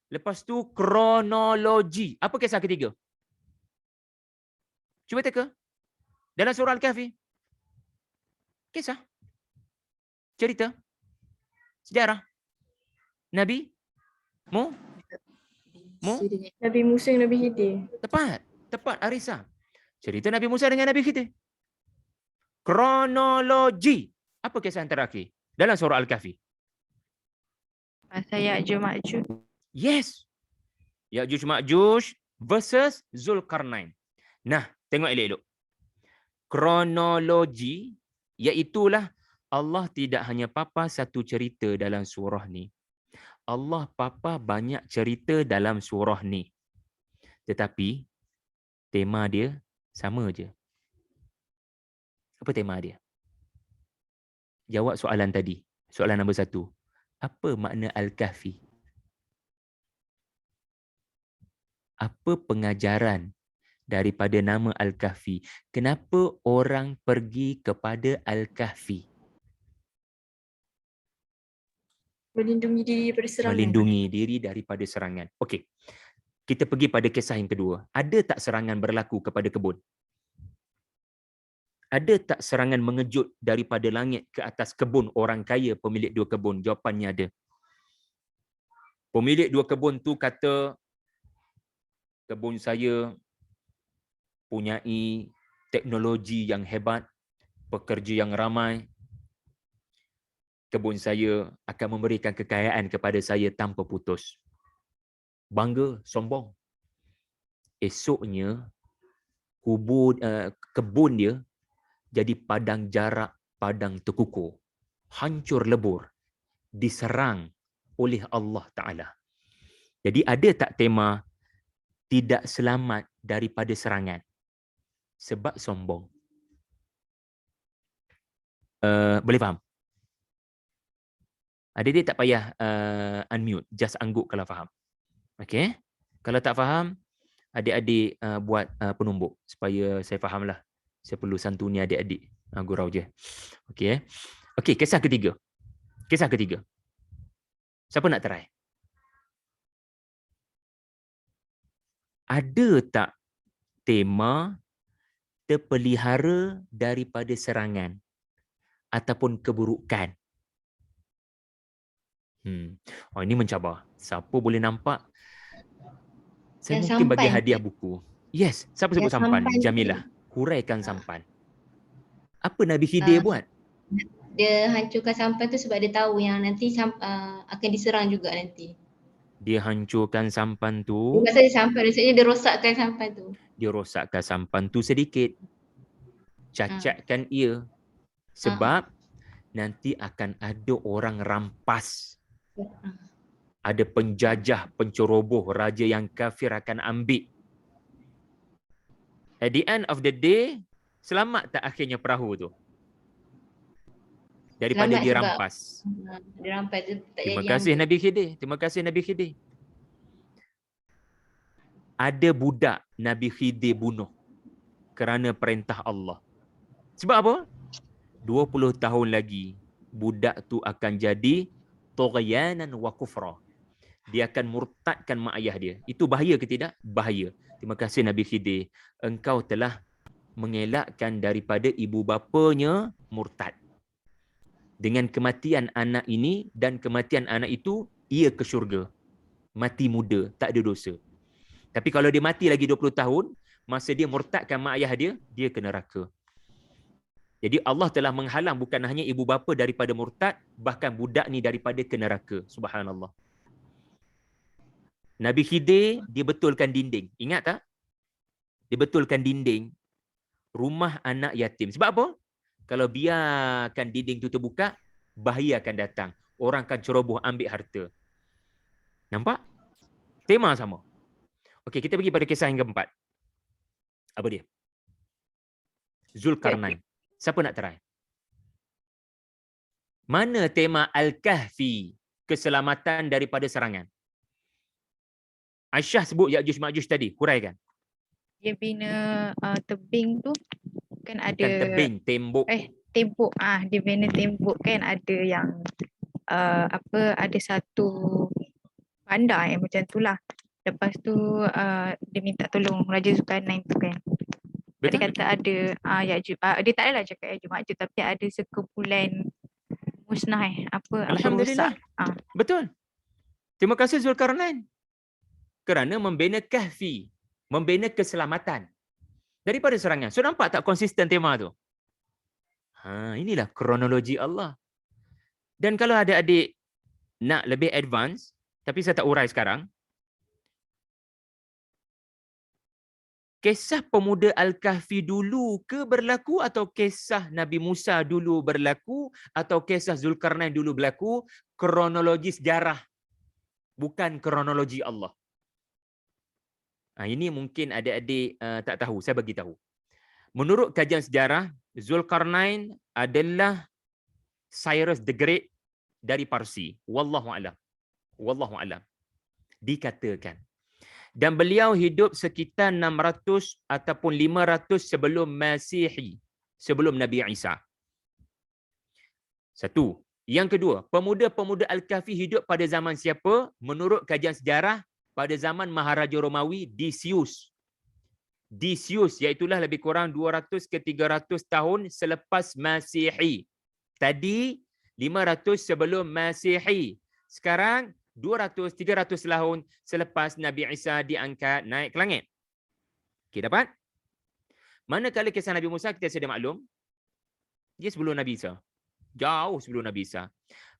Lepas tu kronologi. Apa kisah ketiga? Cuba teka. Dalam surah Al-Kahfi. Kisah. Cerita. Sejarah. Nabi. Mu? Nabi Musa dan Nabi Khidir. Tepat Arisa. Cerita Nabi Musa dengan Nabi Khidir. Kronologi. Apa kisah yang terakhir? Dalam surah Al-Kahfi. Pasal Ya'juj Ma'juj. Yes. Ya'juj Ma'juj versus Zulkarnain. Nah, tengok elok-elok. Kronologi iaitulah Allah tidak hanya papa satu cerita dalam surah ni. Allah papa banyak cerita dalam surah ni. Tetapi tema dia sama je. Apa tema dia? Jawab soalan tadi. Soalan nombor 1. Apa makna Al-Kahfi? Apa pengajaran daripada nama Al-Kahfi? Kenapa orang pergi kepada Al-Kahfi? Melindungi diri daripada serangan. Melindungi diri daripada serangan. Okey. Kita pergi pada kisah yang kedua. Ada tak serangan berlaku kepada kebun? Ada tak serangan mengejut daripada langit ke atas kebun orang kaya pemilik 2 kebun? Jawapannya ada. Pemilik 2 kebun tu kata, kebun saya punyai teknologi yang hebat, pekerja yang ramai. Kebun saya akan memberikan kekayaan kepada saya tanpa putus. Bangga, sombong. Esoknya, kebun dia jadi padang jarak, padang terkukur. Hancur lebur. Diserang oleh Allah Ta'ala. Jadi ada tak tema tidak selamat daripada serangan? Sebab sombong. Boleh faham? Adik-adik tak payah unmute. Just angguk kalau faham. Okay? Kalau tak faham, adik-adik buat penumbuk supaya saya fahamlah. Saya perlu santuni adik-adik. Gurau je. Okay? Okay, kisah ketiga. Kisah ketiga. Siapa nak try? Ada tak tema terpelihara daripada serangan ataupun keburukan? Oh, ini mencabar. Siapa boleh nampak? Saya Yang mungkin bagi sampan. hadiah buku. Yes, siapa sebut Yang sampan? sampan tu. Jamilah. Huraikan sampan. Apa Nabi Khidir buat? Dia hancurkan sampan tu sebab dia tahu yang nanti akan diserang juga nanti. Dia hancurkan sampan tu. Bukan saja sampan, maksudnya dia rosakkan sampan tu. Dia rosakkan sampan tu sedikit. Cacatkan ia. Sebab nanti akan ada orang rampas. Ada penjajah, penceroboh, raja yang kafir akan ambil. At the end of the day, selamat tak akhirnya perahu tu? Daripada Selamat dirampas. Dia rampas tu tak Terima jadi kasih ambil. Nabi Khidir. Terima kasih Nabi Khidir. Ada budak Nabi Khidir bunuh kerana perintah Allah. Sebab apa? 20 tahun lagi budak tu akan jadi tughyanan wa kufra. Dia akan murtadkan mak ayah dia. Itu bahaya ke tidak? Bahaya. Terima kasih Nabi Khidir. Engkau telah mengelakkan daripada ibu bapanya murtad. Dengan kematian anak ini dan kematian anak itu, ia ke syurga. Mati muda, tak ada dosa. Tapi kalau dia mati lagi 20 tahun, masa dia murtadkan mak ayah dia, dia ke neraka. Jadi Allah telah menghalang bukan hanya ibu bapa daripada murtad, bahkan budak ni daripada ke neraka. Subhanallah. Nabi Khidir, dia betulkan dinding. Ingat tak? Dia betulkan dinding rumah anak yatim. Sebab apa? Kalau biarkan dinding itu terbuka, bahaya akan datang. Orang akan ceroboh ambil harta. Nampak? Tema sama. Okey, kita pergi pada kisah yang keempat. Apa dia? Zulkarnain. Siapa nak try? Mana tema Al-Kahfi? Keselamatan daripada serangan. Aisyah sebut Ya'juj Ma'juj tadi. Huraikan. Dia bina tebing tu kan ada Bukan tebing, tembok. tembok. Dia bina tembok kan ada yang ada satu bandar yang macam tu lah. Lepas tu dia minta tolong Raja Zulkarnain tu kan. Dia Betul? kata ada Ya'juj, dia tak adalah cakap Ya'juj Ma'juj, tapi ada sekumpulan musnah apa Alhamdulillah. rosak. Betul. Terima kasih Zulkarnain. Kerana membina kahfi, membina keselamatan daripada serangan. So nampak tak konsisten tema tu? Inilah kronologi Allah. Dan kalau adik-adik nak lebih advance, tapi saya tak urai sekarang, kisah pemuda Al-Kahfi dulu ke berlaku atau kisah Nabi Musa dulu berlaku atau kisah Zulkarnain dulu berlaku? Kronologi sejarah, bukan kronologi Allah. Ini mungkin adik-adik tak tahu, saya bagi tahu. Menurut kajian sejarah, Zulkarnain adalah Cyrus the Great dari Parsi. Wallahu a'lam. Wallahu a'lam. Dikatakan. Dan beliau hidup sekitar 600 ataupun 500 sebelum Masihi, sebelum Nabi Isa. Satu. Yang kedua, pemuda-pemuda Al-Kahfi hidup pada zaman siapa? Menurut kajian sejarah, pada zaman Maharaja Romawi Decius. Decius iaitulah lebih kurang 200 ke 300 tahun selepas Masihi. Tadi 500 sebelum Masihi. Sekarang 200-300 tahun selepas Nabi Isa diangkat naik ke langit. Okey, dapat? Manakala kisah Nabi Musa kita sedia maklum, dia sebelum Nabi Isa. Jauh sebelum Nabi Isa.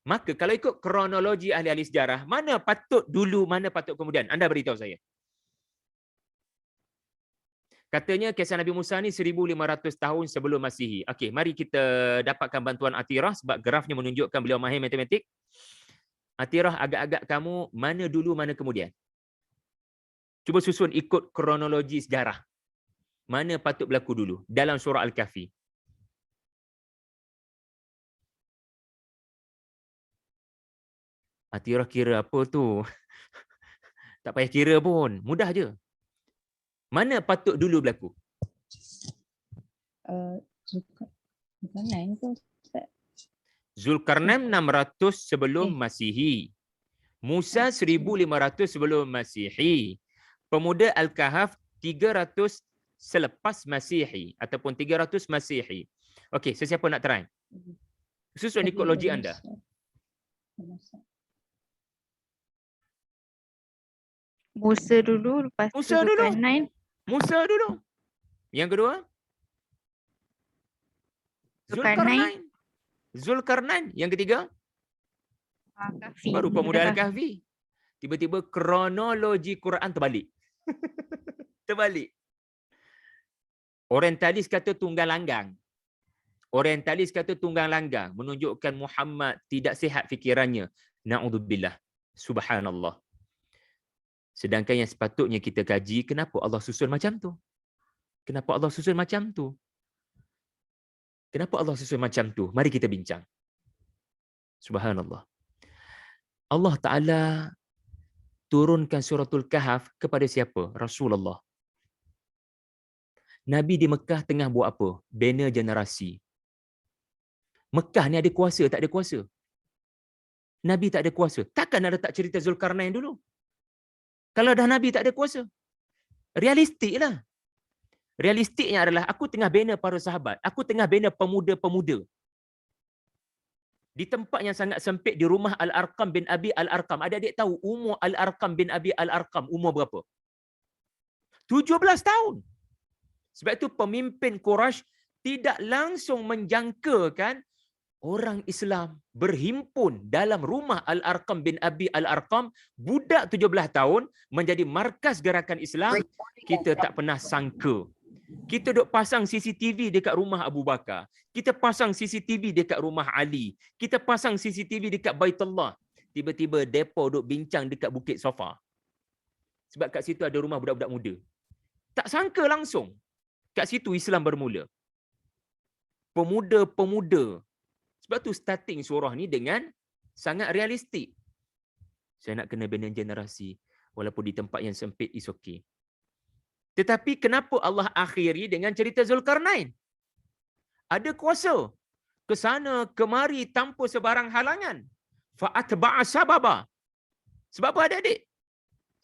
Maka kalau ikut kronologi ahli-ahli sejarah, mana patut dulu, mana patut kemudian? Anda beritahu saya. Katanya kisah Nabi Musa ni 1500 tahun sebelum Masihi. Okey, mari kita dapatkan bantuan Atirah sebab grafnya menunjukkan beliau mahir matematik. Atirah, agak-agak kamu mana dulu, mana kemudian? Cuba susun ikut kronologi sejarah. Mana patut berlaku dulu dalam surah Al-Kahfi? Atirah kira apa tu? Tak payah kira pun. Mudah je. Mana patut dulu berlaku? Zulkarnain tu Ustaz. Zulkarnain 600 sebelum Masihi. Musa 1500 sebelum Masihi. Pemuda Al-Kahf 300 selepas Masihi ataupun 300 Masihi. Okey, sesiapa nak try? Susun ikut logik anda. Musa dulu, lepas tu Musa dulu. Zulkarnain. Musa dulu. Yang kedua? Zulkarnain. Zulkarnain. Yang ketiga? Kahfi. Baru pemuda Al-Kahfi. Tiba-tiba kronologi Quran terbalik. Terbalik. Orientalis kata tunggang langgang. Orientalis kata tunggang langgang. Menunjukkan Muhammad tidak sihat fikirannya. Na'udzubillah. Subhanallah. Sedangkan yang sepatutnya kita kaji, kenapa Allah susun macam tu? Kenapa Allah susun macam tu? Kenapa Allah susun macam tu? Mari kita bincang. Subhanallah. Allah Ta'ala turunkan suratul Kahf kepada siapa? Rasulullah. Nabi di Mekah tengah buat apa? Bina generasi. Mekah ni ada kuasa, tak ada kuasa? Nabi tak ada kuasa. Takkan ada tak cerita Zulkarnain dulu? Kalau dah Nabi tak ada kuasa. Realistik lah. Realistiknya adalah aku tengah bina para sahabat. Aku tengah bina pemuda-pemuda. Di tempat yang sangat sempit di rumah Al-Arqam bin Abi Al-Arqam. Adik-adik tahu umur Al-Arqam bin Abi Al-Arqam umur berapa? 17 tahun. Sebab itu pemimpin Quraisy tidak langsung menjangkakan orang Islam berhimpun dalam rumah Al-Arqam bin Abi Al-Arqam, budak 17 tahun menjadi markas gerakan Islam. Kita tak pernah sangka. Kita duk pasang CCTV dekat rumah Abu Bakar. Kita pasang CCTV dekat rumah Ali. Kita pasang CCTV dekat Baitullah. Tiba-tiba depa duk bincang dekat Bukit Safa. Sebab kat situ ada rumah budak-budak muda. Tak sangka langsung. Kat situ Islam bermula. Pemuda-pemuda. Sebab tu starting surah ni dengan sangat realistik. Saya nak kena bina generasi. Walaupun di tempat yang sempit is okay. Tetapi kenapa Allah akhiri dengan cerita Zulkarnain? Ada kuasa. Ke sana, kemari tanpa sebarang halangan. Fa'atba'a sababa. Sebab apa adik-adik?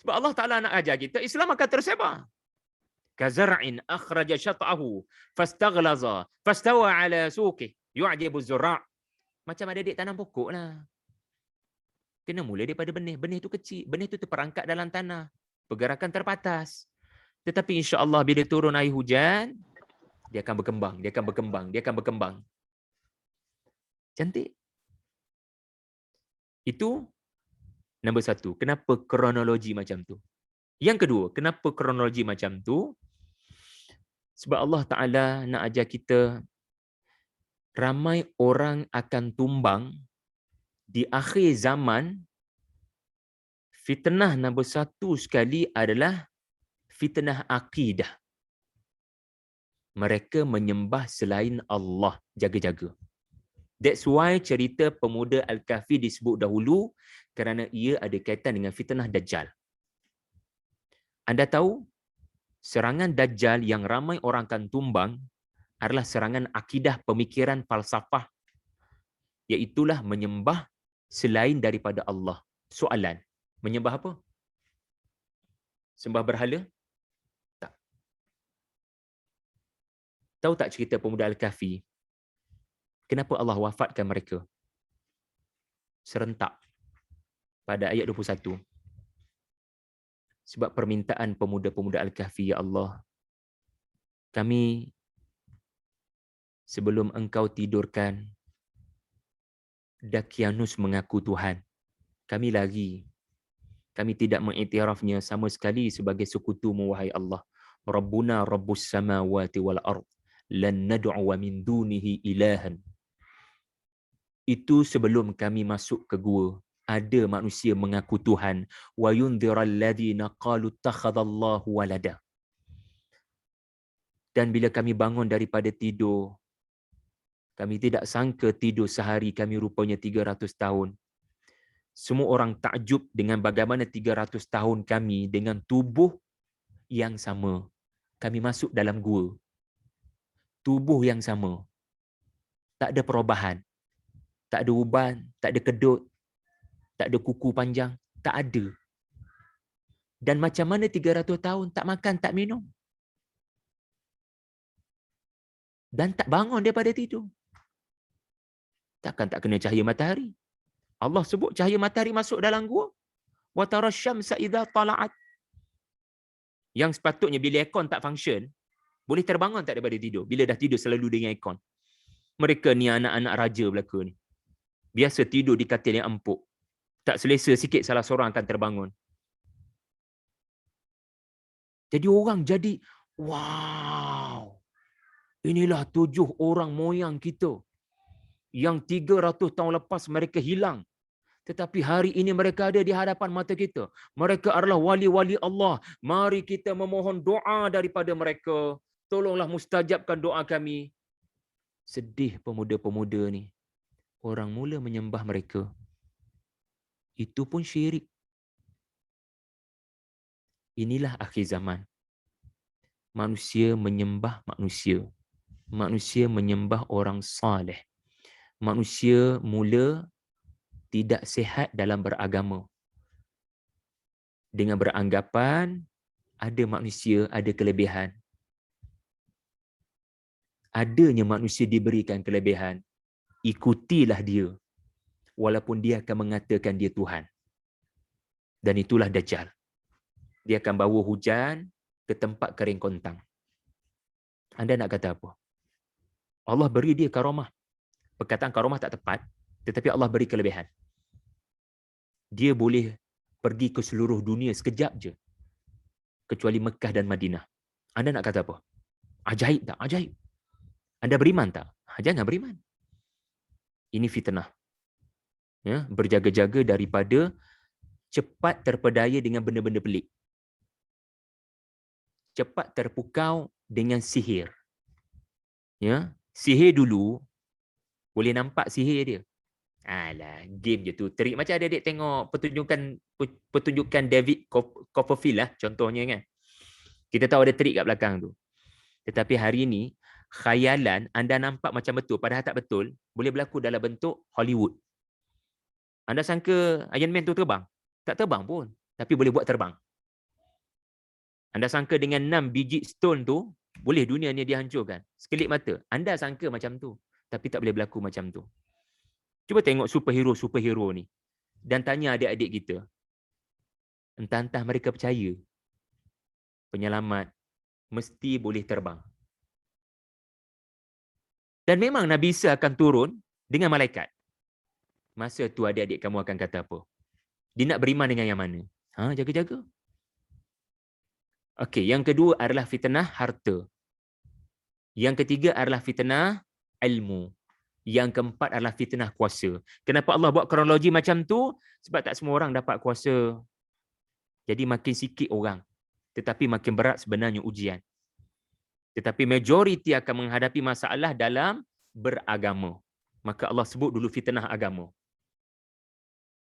Sebab Allah Ta'ala nak ajar kita, Islam akan tersebar. Kazar'in akhraja syat'ahu fastaghlaza fastawa ala suqih yu'jibu az-zurra'. Macam adik-adik tanam pokok lah. Kena mula daripada benih. Benih tu kecil. Benih tu terperangkap dalam tanah. Pergerakan terbatas. Tetapi insya-Allah bila turun air hujan, dia akan berkembang, dia akan berkembang, dia akan berkembang. Cantik. Itu nombor satu. Kenapa kronologi macam tu? Yang kedua, kenapa kronologi macam tu? Sebab Allah Ta'ala nak ajar kita, ramai orang akan tumbang di akhir zaman. Fitnah nombor satu sekali adalah fitnah akidah. Mereka menyembah selain Allah, jaga-jaga. That's why cerita pemuda Al-Kahfi disebut dahulu kerana ia ada kaitan dengan fitnah Dajjal. Anda tahu, serangan Dajjal yang ramai orang akan tumbang adalah serangan akidah, pemikiran, falsafah, iaitulah menyembah selain daripada Allah. Soalan, menyembah apa? Sembah berhala? Tak. Tahu tak cerita pemuda Al-Kahfi? Kenapa Allah wafatkan mereka serentak pada ayat 21? Sebab permintaan pemuda-pemuda Al-Kahfi, ya Allah, kami sebelum engkau tidurkan, Dakyanus mengaku Tuhan. Kami lari. Kami tidak mengiktirafnya sama sekali sebagai sekutumu, wahai Allah. Rabbuna Rabbus samawati wal ard. Lan nad'u min dunihi ilahan. Itu sebelum kami masuk ke gua. Ada manusia mengaku Tuhan. Wa yundhiral ladzina qalu takhadallahu walada. Dan bila kami bangun daripada tidur, kami tidak sangka tidur sehari kami rupanya 300 tahun. Semua orang takjub dengan bagaimana 300 tahun kami dengan tubuh yang sama. Kami masuk dalam gua. Tubuh yang sama. Tak ada perubahan. Tak ada uban, tak ada kedut, tak ada kuku panjang, tak ada. Dan macam mana 300 tahun tak makan, tak minum? Dan tak bangun daripada tidur. Takkan tak kena cahaya matahari? Allah sebut cahaya matahari masuk dalam gua. Wa tarasyamsa idza tala'at. Yang sepatutnya bila aircon tak function, boleh terbangun tak daripada tidur? Bila dah tidur selalu dengan aircon. Mereka ni anak-anak raja belaka ni. Biasa tidur di katil yang empuk. Tak selesa sikit salah seorang akan terbangun. Jadi orang jadi, wow. Inilah 7 orang moyang kita. Yang 300 tahun lepas mereka hilang. Tetapi hari ini mereka ada di hadapan mata kita. Mereka adalah wali-wali Allah. Mari kita memohon doa daripada mereka. Tolonglah mustajabkan doa kami. Sedih pemuda-pemuda ni. Orang mula menyembah mereka. Itu pun syirik. Inilah akhir zaman. Manusia menyembah manusia. Manusia menyembah orang saleh. Manusia mula tidak sihat dalam beragama. Dengan beranggapan ada manusia ada kelebihan. Adanya manusia diberikan kelebihan. Ikutilah dia. Walaupun dia akan mengatakan dia Tuhan. Dan itulah Dajjal. Dia akan bawa hujan ke tempat kering kontang. Anda nak kata apa? Allah beri dia karamah. Perkataan karamah tak tepat, tetapi Allah beri kelebihan. Dia boleh pergi ke seluruh dunia sekejap je. Kecuali Mekah dan Madinah. Anda nak kata apa? Ajaib tak? Ajaib. Anda beriman tak? Jangan beriman. Ini fitnah. Ya, berjaga-jaga daripada cepat terpedaya dengan benda-benda pelik. Cepat terpukau dengan sihir. Ya, sihir dulu boleh nampak sihir dia. Alah, game je tu. Trik macam adik-adik tengok pertunjukan David Copperfield lah contohnya kan. Kita tahu ada trik kat belakang tu. Tetapi hari ini khayalan anda nampak macam betul padahal tak betul boleh berlaku dalam bentuk Hollywood. Anda sangka Iron Man tu terbang? Tak terbang pun. Tapi boleh buat terbang. Anda sangka dengan 6 biji stone tu, boleh dunia ni dihancurkan. Sekelip mata. Anda sangka macam tu. Tapi tak boleh berlaku macam tu. Cuba tengok superhero-superhero ni. Dan tanya adik-adik kita. Entah-entah mereka percaya. Penyelamat mesti boleh terbang. Dan memang Nabi Isa akan turun dengan malaikat. Masa tu adik-adik kamu akan kata apa? Dia nak beriman dengan yang mana? Jaga-jaga. Okey, yang kedua adalah fitnah harta. Yang ketiga adalah fitnah ilmu. Yang keempat adalah fitnah kuasa. Kenapa Allah buat kronologi macam tu? Sebab tak semua orang dapat kuasa. Jadi makin sikit orang. Tetapi makin berat sebenarnya ujian. Tetapi majoriti akan menghadapi masalah dalam beragama. Maka Allah sebut dulu fitnah agama.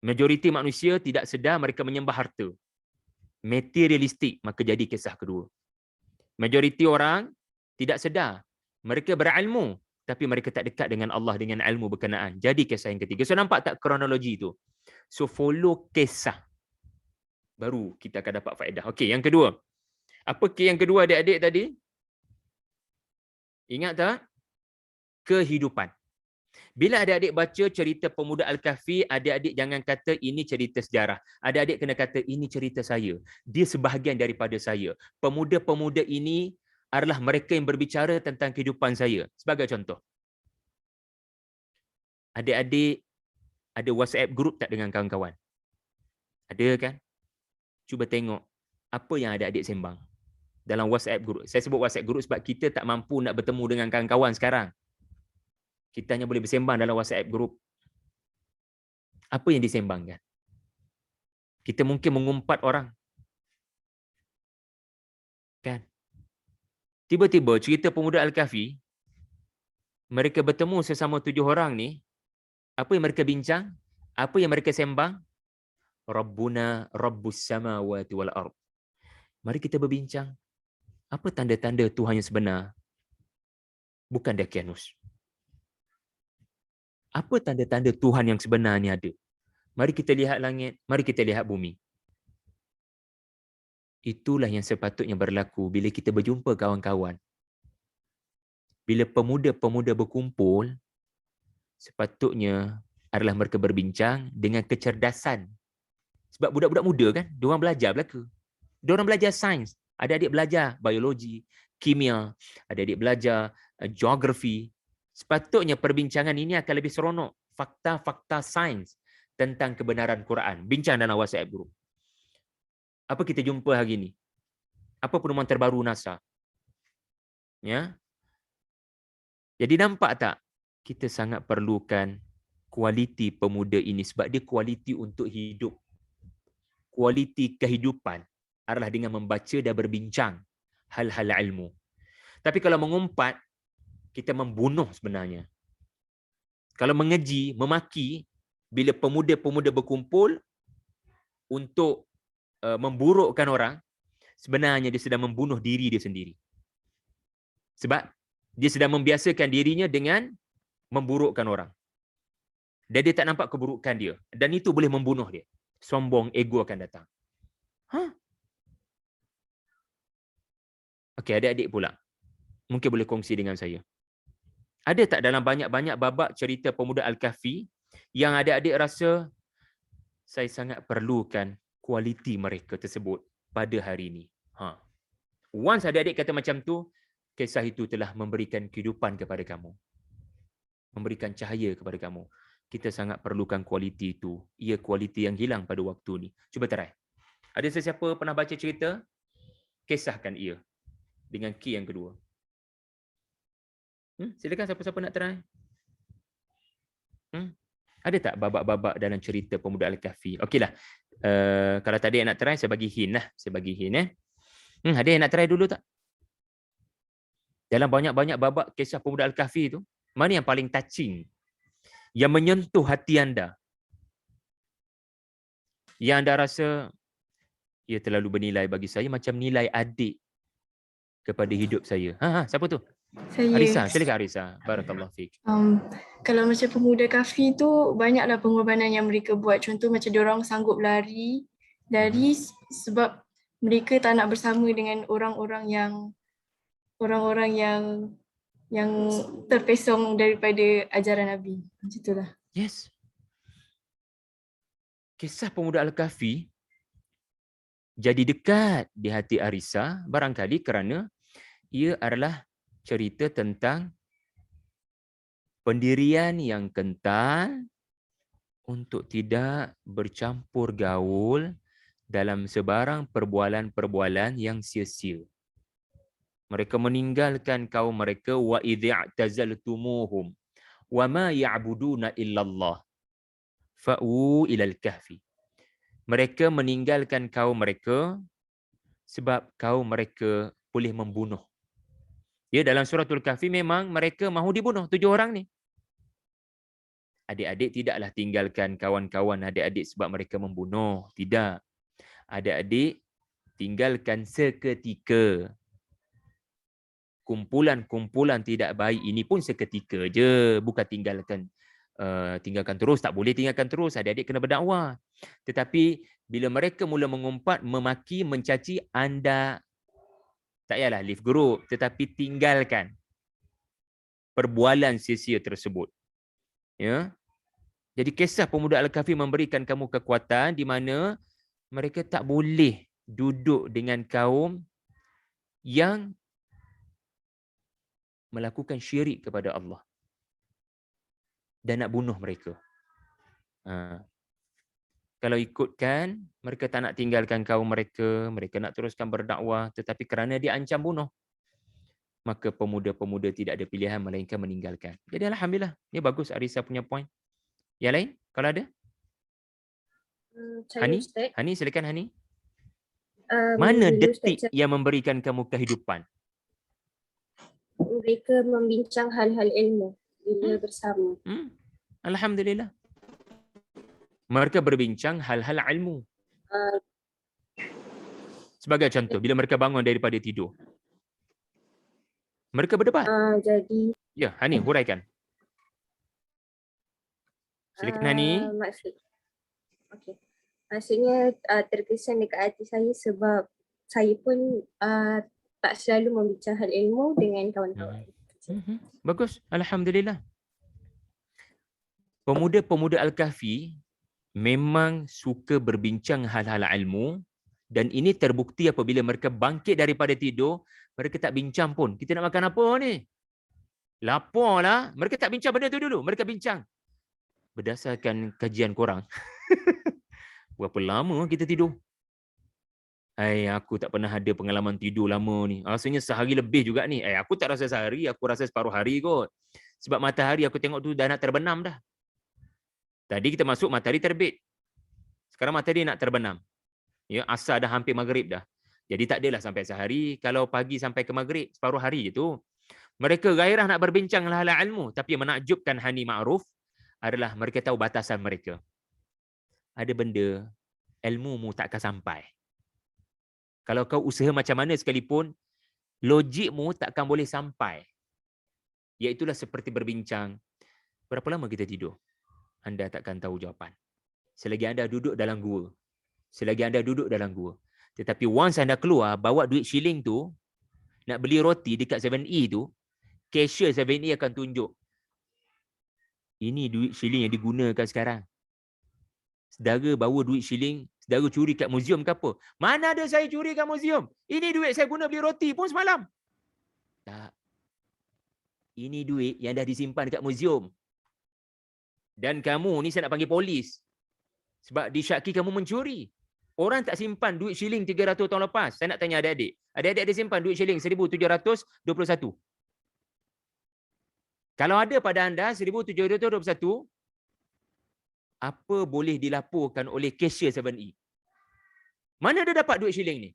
Majoriti manusia tidak sedar mereka menyembah harta. Materialistik, maka jadi kisah kedua. Majoriti orang tidak sedar mereka berilmu, tapi mereka tak dekat dengan Allah dengan ilmu berkenaan. Jadi kisah yang ketiga. So nampak tak kronologi tu? So follow kisah. Baru kita akan dapat faedah. Okey, yang kedua. Apa yang kedua adik-adik tadi? Ingat tak? Kehidupan. Bila adik-adik baca cerita pemuda Al-Kahfi, adik-adik jangan kata ini cerita sejarah. Adik-adik kena kata ini cerita saya. Dia sebahagian daripada saya. Pemuda-pemuda ini adalah mereka yang berbicara tentang kehidupan saya. Sebagai contoh. Adik-adik ada WhatsApp group tak dengan kawan-kawan? Ada kan? Cuba tengok apa yang adik-adik sembang dalam WhatsApp group. Saya sebut WhatsApp group sebab kita tak mampu nak bertemu dengan kawan-kawan sekarang. Kita hanya boleh bersembang dalam WhatsApp group. Apa yang disembangkan? Kita mungkin mengumpat orang. Kan? Tiba-tiba cerita pemuda Al-Kahfi, mereka bertemu sesama 7 orang ni, apa yang mereka bincang? Apa yang mereka sembang? Rabbuna Rabbus samawati wal ard. Mari kita berbincang. Apa tanda-tanda Tuhan yang sebenar? Bukan Dakianus. Apa tanda-tanda Tuhan yang sebenar ni ada? Mari kita lihat langit, mari kita lihat bumi. Itulah yang sepatutnya berlaku bila kita berjumpa kawan-kawan. Bila pemuda-pemuda berkumpul, sepatutnya adalah mereka berbincang dengan kecerdasan. Sebab budak-budak muda kan, diorang belajar belaka. Diorang belajar sains. Adik-adik belajar biologi, kimia, adik-adik belajar geografi. Sepatutnya perbincangan ini akan lebih seronok. Fakta-fakta sains tentang kebenaran Quran. Bincang dalam WhatsApp group. Apa kita jumpa hari ini? Apa penemuan terbaru NASA? Ya. Jadi nampak tak? Kita sangat perlukan kualiti pemuda ini sebab dia kualiti untuk hidup. Kualiti kehidupan adalah dengan membaca dan berbincang hal-hal ilmu. Tapi kalau mengumpat, kita membunuh sebenarnya. Kalau mengeji, memaki, bila pemuda-pemuda berkumpul untuk memburukkan orang, sebenarnya dia sedang membunuh diri dia sendiri. Sebab dia sedang membiasakan dirinya dengan memburukkan orang. Dan dia tak nampak keburukan dia. Dan itu boleh membunuh dia. Sombong, ego akan datang. Okey, adik-adik pula. Mungkin boleh kongsi dengan saya. Ada tak dalam banyak-banyak babak cerita pemuda Al-Kahfi yang adik-adik rasa saya sangat perlukan kualiti mereka tersebut pada hari ini? Once adik-adik kata macam tu, kisah itu telah memberikan kehidupan kepada kamu. Memberikan cahaya kepada kamu. Kita sangat perlukan kualiti itu. Ia kualiti yang hilang pada waktu ni. Cuba try. Ada sesiapa pernah baca cerita? Kisahkan ia dengan key yang kedua. Silakan siapa-siapa nak try. Ada tak babak-babak dalam cerita pemuda Al-Kahfi? Okeylah. Kalau tadi nak try, saya bagi hint lah. Saya bagi hint. Ada yang nak try dulu tak? Dalam banyak-banyak babak kisah pemuda Al-Kahfi itu, mana yang paling touching? Yang menyentuh hati anda? Yang anda rasa, ia terlalu bernilai bagi saya macam nilai adik kepada hidup saya. Siapa tu? Arisa, Saya. silakan Arisa. Barakallahu fiik. Kalau macam pemuda kafi tu banyaklah pengorbanan yang mereka buat. Contoh macam diorang sanggup lari dari sebab mereka tak nak bersama dengan orang-orang yang terpesong daripada ajaran Nabi. Macam itulah. Yes. Kisah pemuda Al-Kahfi jadi dekat di hati Arisa barangkali kerana ia adalah cerita tentang pendirian yang kental untuk tidak bercampur gaul dalam sebarang perbualan-perbualan yang sia-sia. Mereka meninggalkan kaum mereka wa idza'tazaltumuhum wa ma ya'buduna illallah fa'u ilal kahfi. Mereka meninggalkan kaum mereka sebab kaum mereka boleh membunuh. Ya, dalam suratul Kahfi memang mereka mahu dibunuh 7 orang ni. Adik-adik tidaklah tinggalkan kawan-kawan adik-adik sebab mereka membunuh. Tidak. Adik-adik tinggalkan seketika. Kumpulan-kumpulan tidak baik ini pun seketika je. Bukan tinggalkan terus. Tak boleh tinggalkan terus. Adik-adik kena berdakwah. Tetapi bila mereka mula mengumpat, memaki, mencaci, anda tak payahlah leave group, tetapi tinggalkan perbualan sia-sia tersebut. Ya. Jadi kisah pemuda Al-Kahfi memberikan kamu kekuatan di mana mereka tak boleh duduk dengan kaum yang melakukan syirik kepada Allah dan nak bunuh mereka. Kalau ikutkan, mereka tak nak tinggalkan kaum mereka, mereka nak teruskan berdakwah, tetapi kerana dia ancam bunuh, maka pemuda-pemuda tidak ada pilihan melainkan meninggalkan. Jadi alhamdulillah, ini bagus Arisa punya point. Yang lain, kalau ada? Hani, silakan Hani. Mana detik yang memberikan kamu kehidupan? Mereka membincang hal-hal ilmu bila bersama. Alhamdulillah. Mereka berbincang hal-hal ilmu. Sebagai contoh, bila mereka bangun daripada tidur, mereka berdebat. Jadi. Ya, Hani, huraikan. Silakan Hani. Maksudnya terkesan dekat hati saya sebab saya pun tak selalu membincang hal ilmu dengan kawan-kawan. Bagus, alhamdulillah. Pemuda-pemuda Al-Kahfi memang suka berbincang hal-hal ilmu dan ini terbukti apabila mereka bangkit daripada tidur, mereka tak bincang pun. Kita nak makan apa ni? Lapar lah. Mereka tak bincang benda tu dulu. Mereka bincang. Berdasarkan kajian korang. Berapa lama kita tidur? Aku tak pernah ada pengalaman tidur lama ni. Rasanya sehari lebih juga ni. Aku tak rasa sehari, aku rasa separuh hari kot. Sebab matahari aku tengok tu dah nak terbenam dah. Tadi kita masuk matahari terbit. Sekarang matahari nak terbenam. Ya, asar dah hampir maghrib dah. Jadi tak adalah sampai sehari. Kalau pagi sampai ke maghrib, separuh hari je tu. Mereka gairah nak berbincang hal-hal ilmu. Tapi yang menakjubkan Hani Ma'ruf adalah mereka tahu batasan mereka. Ada benda, ilmu-mu tak akan sampai. Kalau kau usaha macam mana sekalipun, logikmu takkan boleh sampai. Iaitulah seperti berbincang. Berapa lama kita tidur? Anda takkan tahu jawapan. Selagi anda duduk dalam gua. Selagi anda duduk dalam gua. Tetapi once anda keluar, bawa duit shilling tu, nak beli roti dekat 7E tu, cashier 7E akan tunjuk. Ini duit shilling yang digunakan sekarang. Saudara bawa duit shilling, saudara curi kat muzium ke apa? Mana ada saya curi kat muzium? Ini duit saya guna beli roti pun semalam. Tak. Ini duit yang dah disimpan dekat muzium. Dan kamu ni saya nak panggil polis. Sebab disyaki kamu mencuri. Orang tak simpan duit shilling 300 tahun lepas. Saya nak tanya adik-adik. Adik-adik ada simpan duit shilling 1721. Kalau ada pada anda 1721, apa boleh dilaporkan oleh cashier 7E? Mana dia dapat duit shilling ni?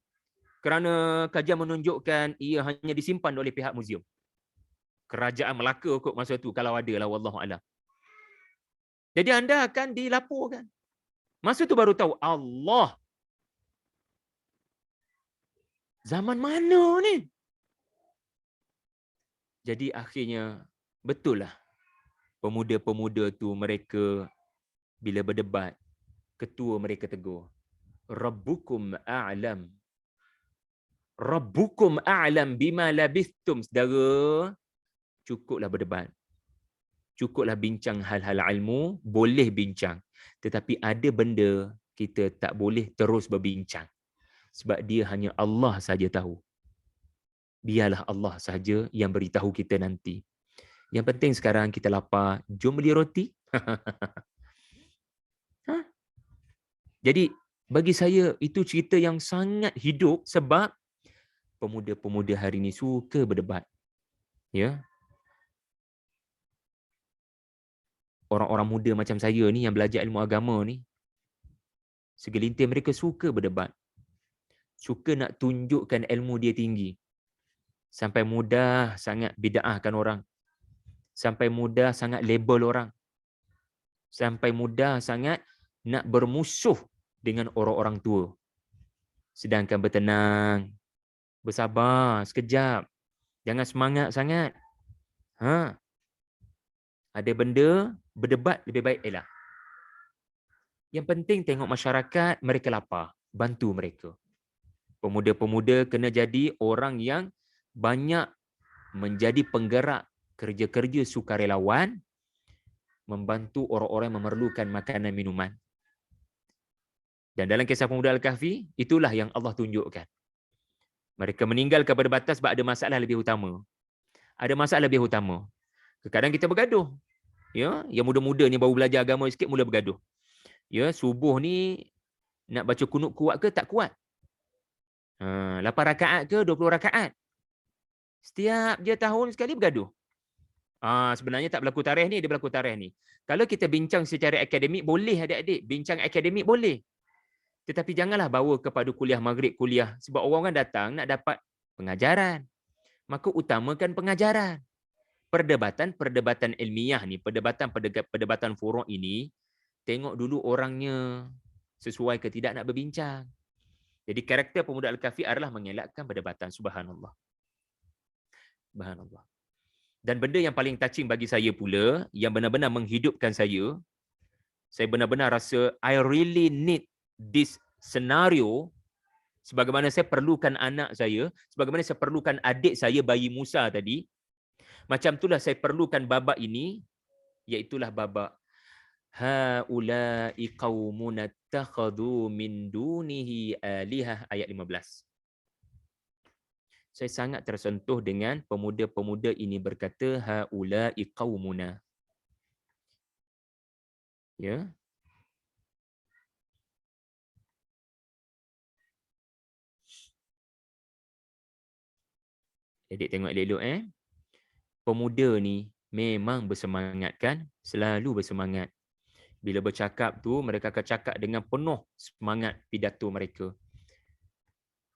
Kerana kajian menunjukkan ia hanya disimpan oleh pihak muzium. Kerajaan Melaka kot masa tu kalau ada lah, wallahualam. Jadi anda akan dilaporkan. Masa tu baru tahu, Allah. Zaman mana ni? Jadi akhirnya betul lah pemuda-pemuda tu mereka bila berdebat, ketua mereka tegur, Rabbukum a'lam. Rabbukum a'lam bima labithtum. Saudara, cukuplah berdebat. Cukuplah bincang hal-hal ilmu, boleh bincang. Tetapi ada benda kita tak boleh terus berbincang. Sebab dia hanya Allah saja tahu. Biarlah Allah saja yang beritahu kita nanti. Yang penting sekarang kita lapar, jom beli roti. Jadi bagi saya itu cerita yang sangat hidup sebab pemuda-pemuda hari ini suka berdebat. Ya. Orang-orang muda macam saya ni yang belajar ilmu agama ni, segelintir mereka suka berdebat. Suka nak tunjukkan ilmu dia tinggi. Sampai mudah sangat bid'ahkan orang. Sampai mudah sangat label orang. Sampai mudah sangat nak bermusuh dengan orang-orang tua. Sedangkan bertenang, bersabar sekejap. Jangan semangat sangat. Ada benda, berdebat lebih baik elak. Yang penting tengok masyarakat, mereka lapar. Bantu mereka. Pemuda-pemuda kena jadi orang yang banyak menjadi penggerak kerja-kerja sukarelawan, membantu orang-orang yang memerlukan makanan minuman. Dan dalam kisah pemuda Al-Kahfi, itulah yang Allah tunjukkan. Mereka meninggal kepada batas sebab ada masalah lebih utama. Ada masalah lebih utama. Kadang kita bergaduh. Ya, yang muda-muda ni baru belajar agama sikit mula bergaduh. Ya, subuh ni nak baca kunut kuat ke tak kuat? 8 rakaat ke 20 rakaat? Setiap je tahun sekali bergaduh. Sebenarnya tak berlaku tarikh ni, dia berlaku tarikh ni. Kalau kita bincang secara akademik, boleh adik-adik. Bincang akademik boleh. Tetapi janganlah bawa kepada kuliah maghrib, kuliah. Sebab orang datang nak dapat pengajaran. Maka utamakan pengajaran. Perdebatan ilmiah ni, perdebatan furuk ini, tengok dulu orangnya sesuai ke tidak nak berbincang. Jadi karakter pemuda Al-Kahfi adalah mengelakkan perdebatan. Subhanallah. Subhanallah. Dan benda yang paling touching bagi saya pula, yang benar-benar menghidupkan saya benar-benar rasa I really need this scenario, sebagaimana saya perlukan anak saya, sebagaimana saya perlukan adik saya bayi Musa tadi, macam itulah saya perlukan babak ini, iaitulah babak haula'i qaumun attakhadhu min dunihi alihah, ayat 15. Saya sangat tersentuh dengan pemuda-pemuda ini berkata haula'i qaumuna. Ya. Adik tengok elok-elok Pemuda ni memang bersemangat kan? Selalu bersemangat. Bila bercakap tu, mereka akan cakap dengan penuh semangat pidato mereka.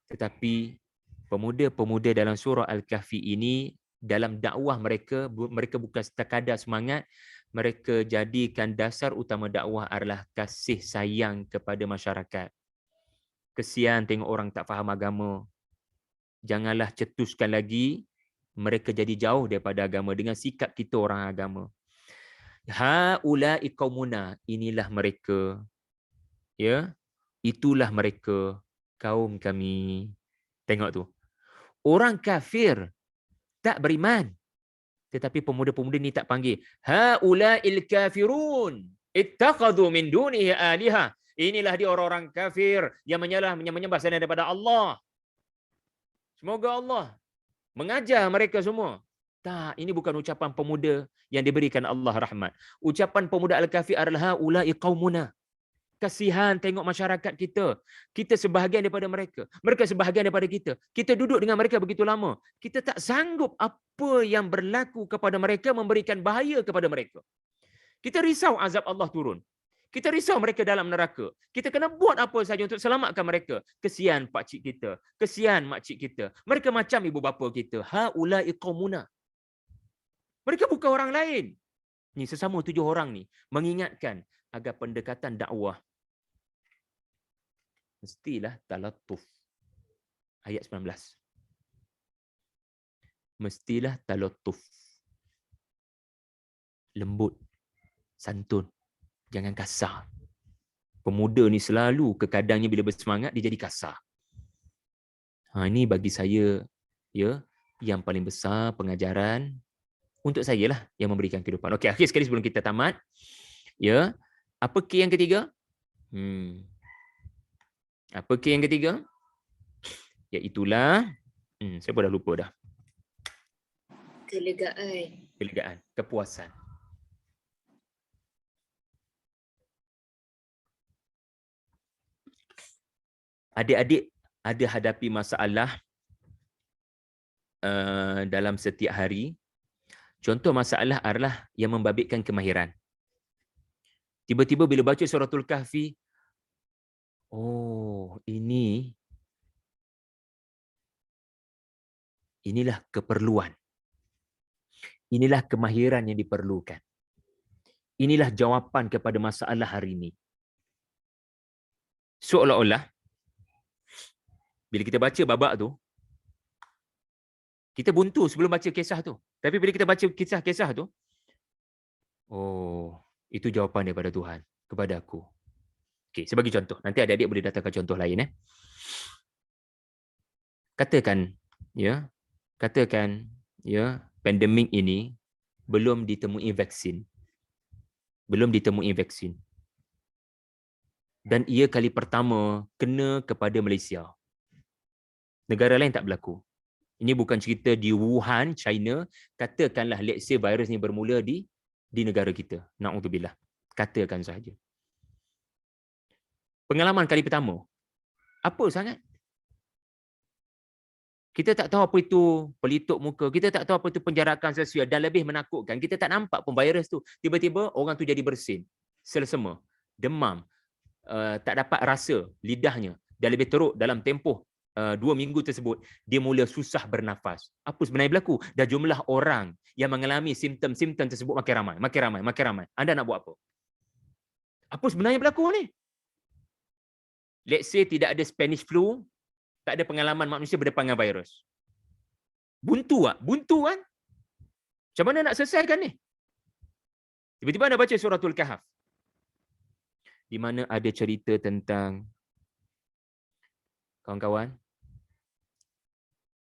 Tetapi pemuda-pemuda dalam surah Al-Kahfi ini, dalam dakwah mereka bukan sekadar semangat, mereka jadikan dasar utama dakwah adalah kasih sayang kepada masyarakat. Kesian tengok orang tak faham agama. Janganlah cetuskan lagi mereka jadi jauh daripada agama dengan sikap kita orang agama. Haula'i qaumuna, inilah mereka. Ya, itulah mereka, kaum kami. Tengok tu. Orang kafir tak beriman. Tetapi pemuda-pemuda ni tak panggil haula'il kafirun ittakhadhu min dunihi alihah. Inilah dia orang-orang kafir yang menyembah selain daripada Allah. Semoga Allah mengajar mereka semua. Tak, ini bukan ucapan pemuda yang diberikan Allah rahmat. Ucapan pemuda Al-Kahfi adalah haula'i qaumuna. Kasihan tengok masyarakat kita. Kita sebahagian daripada mereka. Mereka sebahagian daripada kita. Kita duduk dengan mereka begitu lama. Kita tak sanggup apa yang berlaku kepada mereka memberikan bahaya kepada mereka. Kita risau azab Allah turun. Kita risau mereka dalam neraka. Kita kena buat apa saja untuk selamatkan mereka. Kesian pakcik kita. Kesian makcik kita. Mereka macam ibu bapa kita. Haula'i qaumuna. Mereka bukan orang lain. Ni sesama 7 orang ni mengingatkan agar pendekatan dakwah mestilah talatuf. Ayat 19. mestilah talattuf. Lembut, santun, jangan kasar. Pemuda ni selalu kadangnya bila bersemangat dia jadi kasar. Ini bagi saya ya yang paling besar pengajaran untuk saya lah yang memberikan kehidupan. Okey, akhir sekali sebelum kita tamat, ya, apa K yang ketiga? Apa K yang ketiga? Iaitulah, saya pun dah lupa dah. Kelegaan. Kelegaan, kepuasan. Adik-adik ada hadapi masalah dalam setiap hari. Contoh masalah adalah yang membabitkan kemahiran. Tiba-tiba bila baca suratul Kahfi, inilah keperluan. Inilah kemahiran yang diperlukan. Inilah jawapan kepada masalah hari ini. Seolah-olah bila kita baca babak tu, kita buntu sebelum baca kisah tu. Tapi bila kita baca kisah-kisah tu, itu jawapan daripada Tuhan kepada aku. Okey, sebagai contoh. Nanti adik-adik boleh datangkan contoh lain. Katakan, pandemik ini belum ditemui vaksin. Dan ia kali pertama kena kepada Malaysia. Negara lain tak berlaku. Ini bukan cerita di Wuhan, China. Katakanlah, let's say virus ni bermula di negara kita. Na'udzubillah. Katakan sahaja. Pengalaman kali pertama. Apa sangat? Kita tak tahu apa itu pelitup muka. Kita tak tahu apa itu penjarakan sosial. Dan lebih menakutkan, kita tak nampak pun virus tu. Tiba-tiba orang tu jadi bersin. Selesema. Demam. Tak dapat rasa lidahnya. Dan lebih teruk dalam tempoh 2 minggu tersebut, dia mula susah bernafas. Apa sebenarnya berlaku? Dan jumlah orang yang mengalami simptom-simptom tersebut makin ramai. Anda nak buat apa? Apa sebenarnya berlaku ni? Let's say tidak ada Spanish flu, tak ada pengalaman manusia berdepan dengan virus. Buntu kan? Macam mana nak selesaikan ni? Tiba-tiba anda baca suratul Kahf, di mana ada cerita tentang kawan-kawan,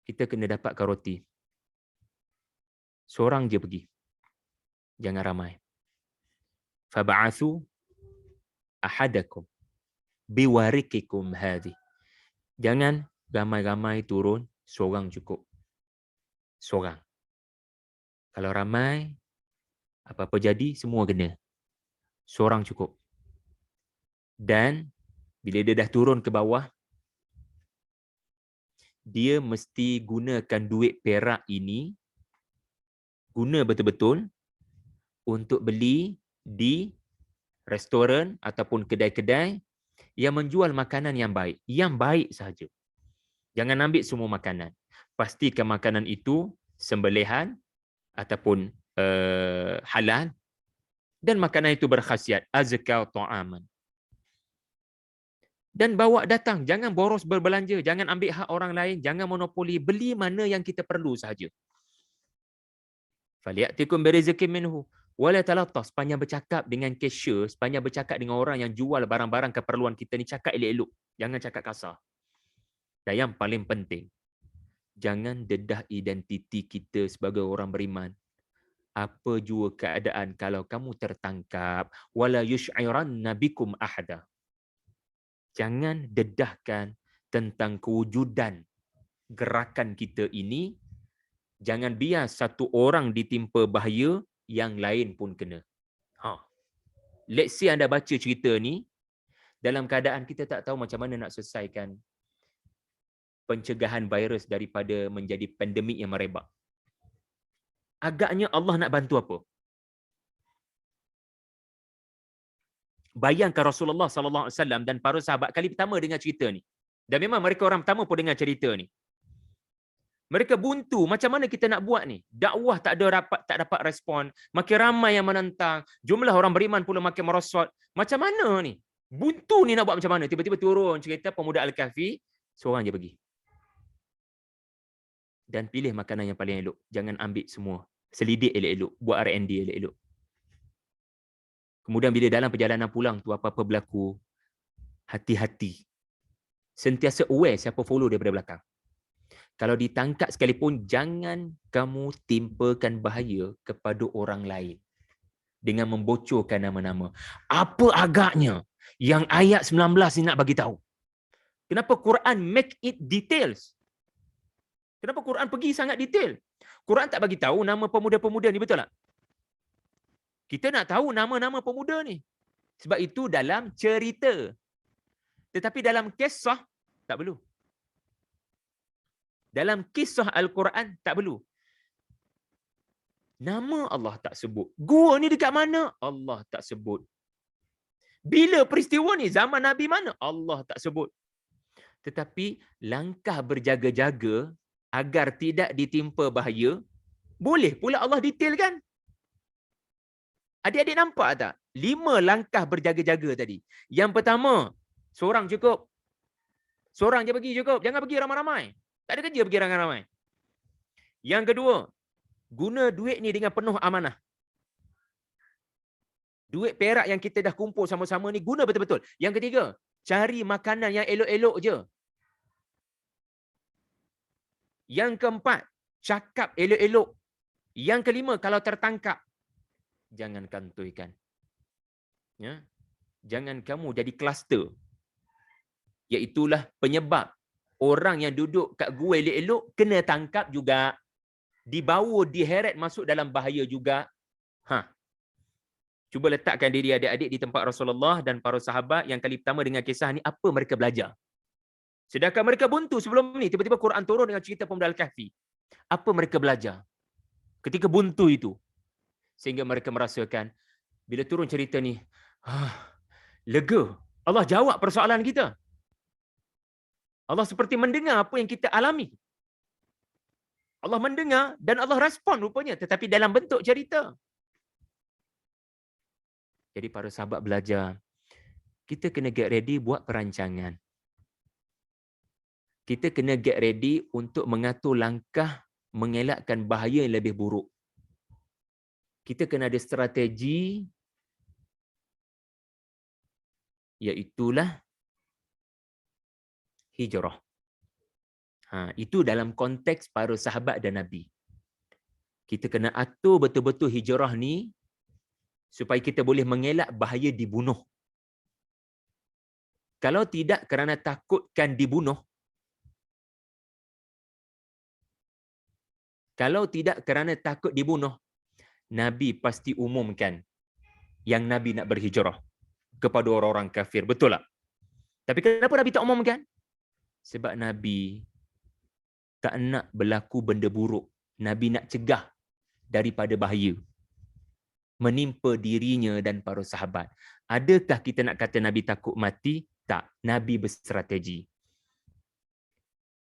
kita kena dapatkan roti. Seorang je pergi. Jangan ramai. Fab'athu ahadakum biwarikikum hadhi. Jangan ramai-ramai turun, seorang cukup. Seorang. Kalau ramai, apa-apa jadi, semua kena. Seorang cukup. Dan bila dia dah turun ke bawah, dia mesti gunakan duit perak ini, guna betul-betul untuk beli di restoran ataupun kedai-kedai yang menjual makanan yang baik. Yang baik sahaja. Jangan ambil semua makanan. Pastikan makanan itu sembelihan ataupun halal, dan makanan itu berkhasiat. Azka ta'aman. Dan bawa datang, jangan boros berbelanja, jangan ambil hak orang lain, jangan monopoli, beli mana yang kita perlu sahaja. Faliatikum birizqin minhu wala talattaf. Sepanjang bercakap dengan cashier, sepanjang bercakap dengan orang yang jual barang-barang keperluan kita ni, cakap elok-elok, jangan cakap kasar. Dan yang paling penting, jangan dedah identiti kita sebagai orang beriman. Apa jua keadaan, kalau kamu tertangkap, wala yush'iranna bikum ahada. Jangan dedahkan tentang kewujudan gerakan kita ini. Jangan biar satu orang ditimpa bahaya, yang lain pun kena. Let's say anda baca cerita ni, dalam keadaan kita tak tahu macam mana nak selesaikan pencegahan virus daripada menjadi pandemik yang merebak. Agaknya Allah nak bantu apa? Bayangkan Rasulullah SAW dan para sahabat kali pertama dengar cerita ni. Dan memang mereka orang pertama pun dengar cerita ni. Mereka buntu, macam mana kita nak buat ni? Dakwah tak dapat respon, makin ramai yang menentang, jumlah orang beriman pula makin merosot. Macam mana ni? Buntu ni nak buat macam mana? Tiba-tiba turun cerita pemuda Al-Kahfi, seorang je pergi. dan pilih makanan yang paling elok. Jangan ambil semua. Selidik elok-elok. Buat R&D elok-elok. Kemudian bila dalam perjalanan pulang tu apa-apa berlaku, hati-hati. Sentiasa aware siapa follow daripada belakang. Kalau ditangkap sekalipun, jangan kamu timpakan bahaya kepada orang lain dengan membocorkan nama-nama. Apa agaknya yang ayat 19 ni nak bagi tahu? Kenapa Quran make it details? Kenapa Quran pergi sangat detail? Quran tak bagi tahu nama pemuda-pemuda ni, betul tak? Kita nak tahu nama-nama pemuda ni. Sebab itu dalam cerita. Tetapi dalam kisah, tak perlu. Dalam kisah Al-Quran, tak perlu. Nama Allah tak sebut. Gua ni dekat mana? Allah tak sebut. Bila peristiwa ni? Zaman Nabi mana? Allah tak sebut. Tetapi langkah berjaga-jaga agar tidak ditimpa bahaya, boleh pula Allah detailkan. Adik-adik nampak tak? 5 langkah berjaga-jaga tadi. Yang pertama, seorang cukup. Seorang je pergi cukup. Jangan pergi ramai-ramai. Tak ada kerja pergi ramai-ramai. Yang kedua, guna duit ni dengan penuh amanah. Duit perak yang kita dah kumpul sama-sama ni guna betul-betul. Yang ketiga, cari makanan yang elok-elok je. Yang keempat, cakap elok-elok. Yang kelima, kalau tertangkap, jangan kantuikan. Ya? Jangan kamu jadi kluster. Iaitulah penyebab orang yang duduk kat gua elok-elok kena tangkap juga. Dibawa, diheret masuk dalam bahaya juga. Cuba letakkan diri adik-adik di tempat Rasulullah dan para sahabat yang kali pertama dengan kisah ni, apa mereka belajar? Sedangkan mereka buntu sebelum ni, tiba-tiba Quran turun dengan cerita pemuda Al-Kahfi. Apa mereka belajar ketika buntu itu? Sehingga mereka merasakan, bila turun cerita ni, lega. Allah jawab persoalan kita. Allah seperti mendengar apa yang kita alami. Allah mendengar dan Allah respon rupanya, tetapi dalam bentuk cerita. Jadi para sahabat belajar, kita kena get ready buat perancangan. Kita kena get ready untuk mengatur langkah mengelakkan bahaya yang lebih buruk. Kita kena ada strategi, iaitulah hijrah. Itu dalam konteks para sahabat dan Nabi. Kita kena atur betul-betul hijrah ni supaya kita boleh mengelak bahaya dibunuh. Kalau tidak kerana takutkan dibunuh, Nabi pasti umumkan yang Nabi nak berhijrah kepada orang-orang kafir. Betul tak? Tapi kenapa Nabi tak umumkan? Sebab Nabi tak nak berlaku benda buruk. Nabi nak cegah daripada bahaya menimpa dirinya dan para sahabat. Adakah kita nak kata Nabi takut mati? Tak. Nabi berstrategi.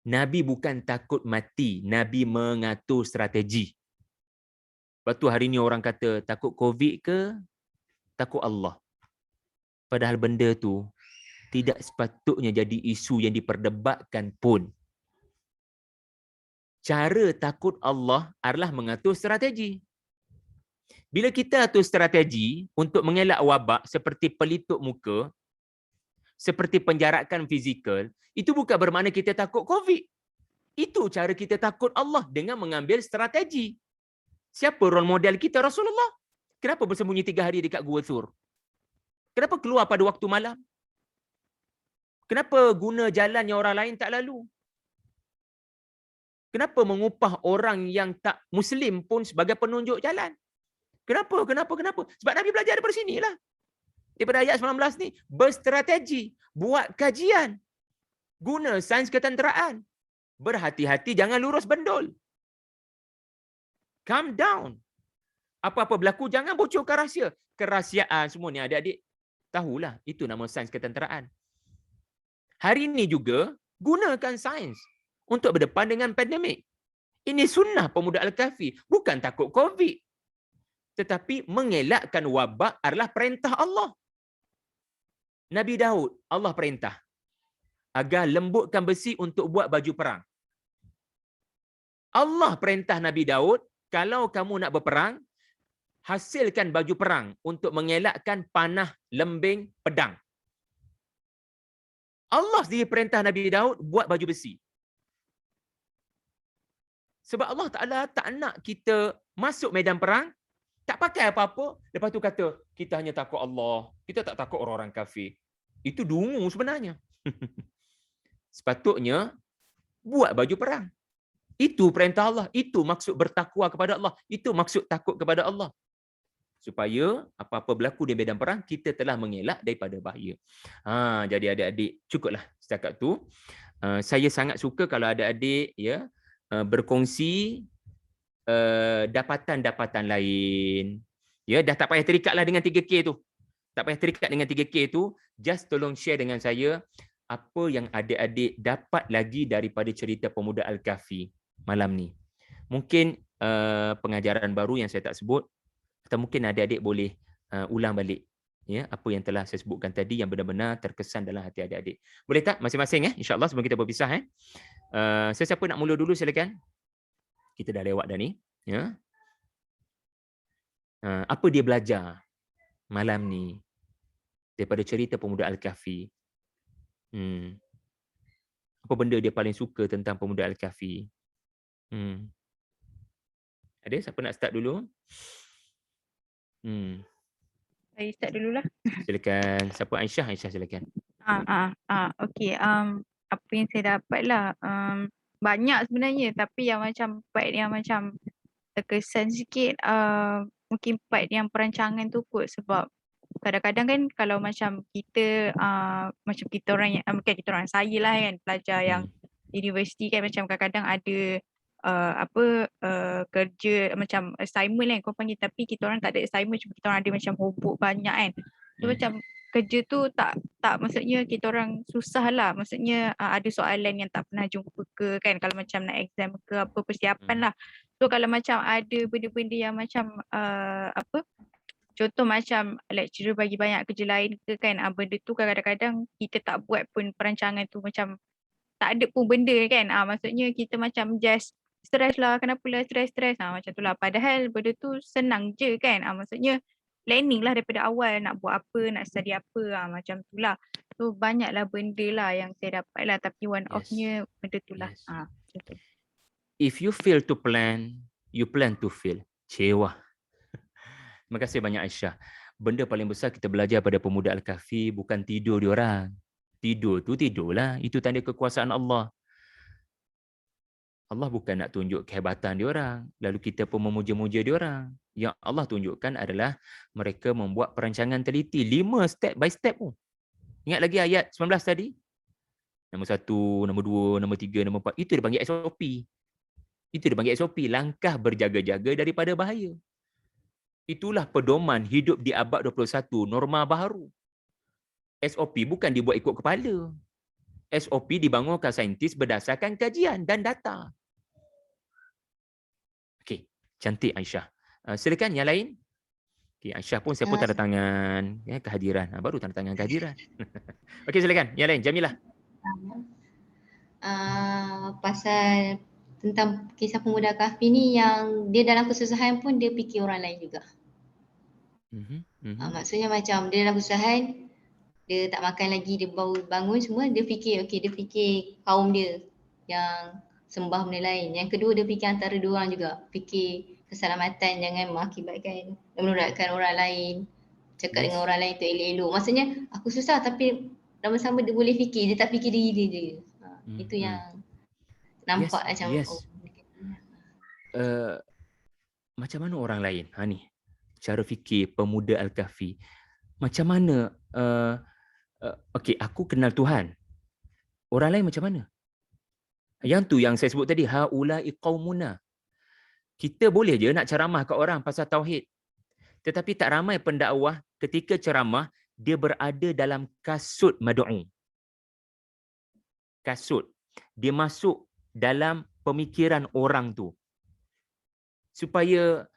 Nabi bukan takut mati. Nabi mengatur strategi. Lepas tu hari ni orang kata takut COVID ke? Takut Allah. Padahal benda tu tidak sepatutnya jadi isu yang diperdebatkan pun. Cara takut Allah adalah mengatur strategi. Bila kita atur strategi untuk mengelak wabak seperti pelitup muka, seperti penjarakan fizikal, itu bukan bermakna kita takut COVID. Itu cara kita takut Allah dengan mengambil strategi. Siapa role model kita? Rasulullah. Kenapa bersembunyi 3 hari dekat Gua Thur? Kenapa keluar pada waktu malam? Kenapa guna jalan yang orang lain tak lalu? Kenapa mengupah orang yang tak Muslim pun sebagai penunjuk jalan? Kenapa? Sebab Nabi belajar daripada sinilah. Daripada ayat 19 ni, berstrategi, buat kajian, guna sains ketenteraan. Berhati-hati, jangan lurus bendul. Calm down. Apa-apa berlaku, jangan bocorkan rahsia. Kerahsiaan semua ni adik-adik tahulah, itu nama sains ketenteraan. Hari ini juga, gunakan sains untuk berdepan dengan pandemik. Ini sunnah pemuda Al-Kahfi. Bukan takut COVID. Tetapi mengelakkan wabak adalah perintah Allah. Nabi Daud, Allah perintah agar lembutkan besi untuk buat baju perang. Allah perintah Nabi Daud, kalau kamu nak berperang, hasilkan baju perang untuk mengelakkan panah, lembing, pedang. Allah sendiri perintah Nabi Daud buat baju besi. Sebab Allah Ta'ala tak nak kita masuk medan perang, tak pakai apa-apa, lepas tu kata, kita hanya takut Allah, kita tak takut orang-orang kafir. Itu dungu sebenarnya. Sepatutnya, buat baju perang. Itu perintah Allah. Itu maksud bertakwa kepada Allah. Itu maksud takut kepada Allah. Supaya apa-apa berlaku di medan perang, kita telah mengelak daripada bahaya. Jadi adik-adik, cukuplah setakat tu. Saya sangat suka kalau adik-adik ya berkongsi dapatan-dapatan lain. Ya, dah tak payah terikat lah dengan 3K tu. Tak payah terikat dengan 3K tu. Just tolong share dengan saya apa yang adik-adik dapat lagi daripada cerita Pemuda Al-Kahfi malam ni. Mungkin pengajaran baru yang saya tak sebut, atau mungkin adik-adik boleh ulang balik ya apa yang telah saya sebutkan tadi yang benar-benar terkesan dalam hati adik-adik. Boleh tak masing-masing insya-Allah sebelum kita berpisah Siapa nak mula dulu silakan. Kita dah lewat dah ni ya. Apa dia belajar malam ni daripada cerita Pemuda Al-Kahfi? Apa benda dia paling suka tentang Pemuda Al-Kahfi? Ada siapa nak start dulu? Saya start dululah. Silakan. Siapa? Aisyah? Aisyah silakan. Okey. Apa yang saya dapat lah. Banyak sebenarnya, tapi yang macam part yang macam terkesan sikit, mungkin part yang perancangan tu kot, sebab kadang-kadang kan kalau macam kita macam kita orang yang bukan kita orang, saya lah kan pelajar yang universiti kan, macam kadang-kadang ada kerja macam assignment kan kau panggil, tapi kita orang tak ada assignment, cuma kita orang ada macam homework banyak kan. So macam kerja tu tak maksudnya kita orang susah lah, maksudnya ada soalan yang tak pernah jumpa ke kan, kalau macam nak exam ke apa, persiapan lah. So kalau macam ada benda-benda yang macam contoh macam lecturer bagi banyak kerja lain ke kan, benda tu kadang-kadang kita tak buat pun perancangan tu, macam tak ada pun benda kan. Maksudnya kita macam just stres lah, kenapalah stres macam tu lah. Padahal benda tu senang je kan. Maksudnya planning lah daripada awal nak buat apa, nak study apa, macam tu lah. So banyaklah benda lah yang saya dapat lah, tapi one off-nya benda tu lah. If you fail to plan, you plan to fail. Cewa. Terima kasih banyak Aisyah. Benda paling besar kita belajar pada Pemuda Al-Kahfi bukan tidur diorang. Tidur tu tidurlah. Itu tanda kekuasaan Allah. Allah bukan nak tunjuk kehebatan diorang, lalu kita pun memuja-muja diorang. Yang Allah tunjukkan adalah mereka membuat perancangan teliti 5 step by step pun. Ingat lagi ayat 19 tadi? Nombor 1, nombor 2, nombor 3, nombor 4. Itu dia panggil SOP. Itu dia panggil SOP. Langkah berjaga-jaga daripada bahaya. Itulah pedoman hidup di abad 21, norma baharu. SOP bukan dibuat ikut kepala. SOP dibangunkan saintis berdasarkan kajian dan data. Okey, cantik Aisyah. Silakan yang lain. Okey, Aisyah pun saya pun tanda tangan kehadiran. Baru tanda tangan kehadiran. Okey, silakan. Yang lain, Jamilah. Pasal tentang kisah Pemuda Kahfi ni, yang dia dalam kesusahan pun dia fikir orang lain juga. Maksudnya macam dia dalam kesusahan, dia tak makan lagi, dia baru bangun semua, dia fikir dia fikir kaum dia yang sembah benda lain. Yang kedua, dia fikir antara dua orang juga, fikir keselamatan, jangan mengakibatkan menularkan orang lain, cakap dengan orang lain tu elok-elok. Maksudnya aku susah tapi sama-sama dia boleh fikir, dia tak fikir diri dia je. Itu yang nampak macam macam mana orang lain? Ni cara fikir Pemuda Al-Kahfi. Macam mana okey, aku kenal Tuhan. Orang lain macam mana? Yang tu yang saya sebut tadi, haula'i qaumuna. Kita boleh je nak ceramah kat orang pasal tauhid. Tetapi tak ramai pendakwah ketika ceramah dia berada dalam kasut mad'u. Kasut. Dia masuk dalam pemikiran orang tu. Supaya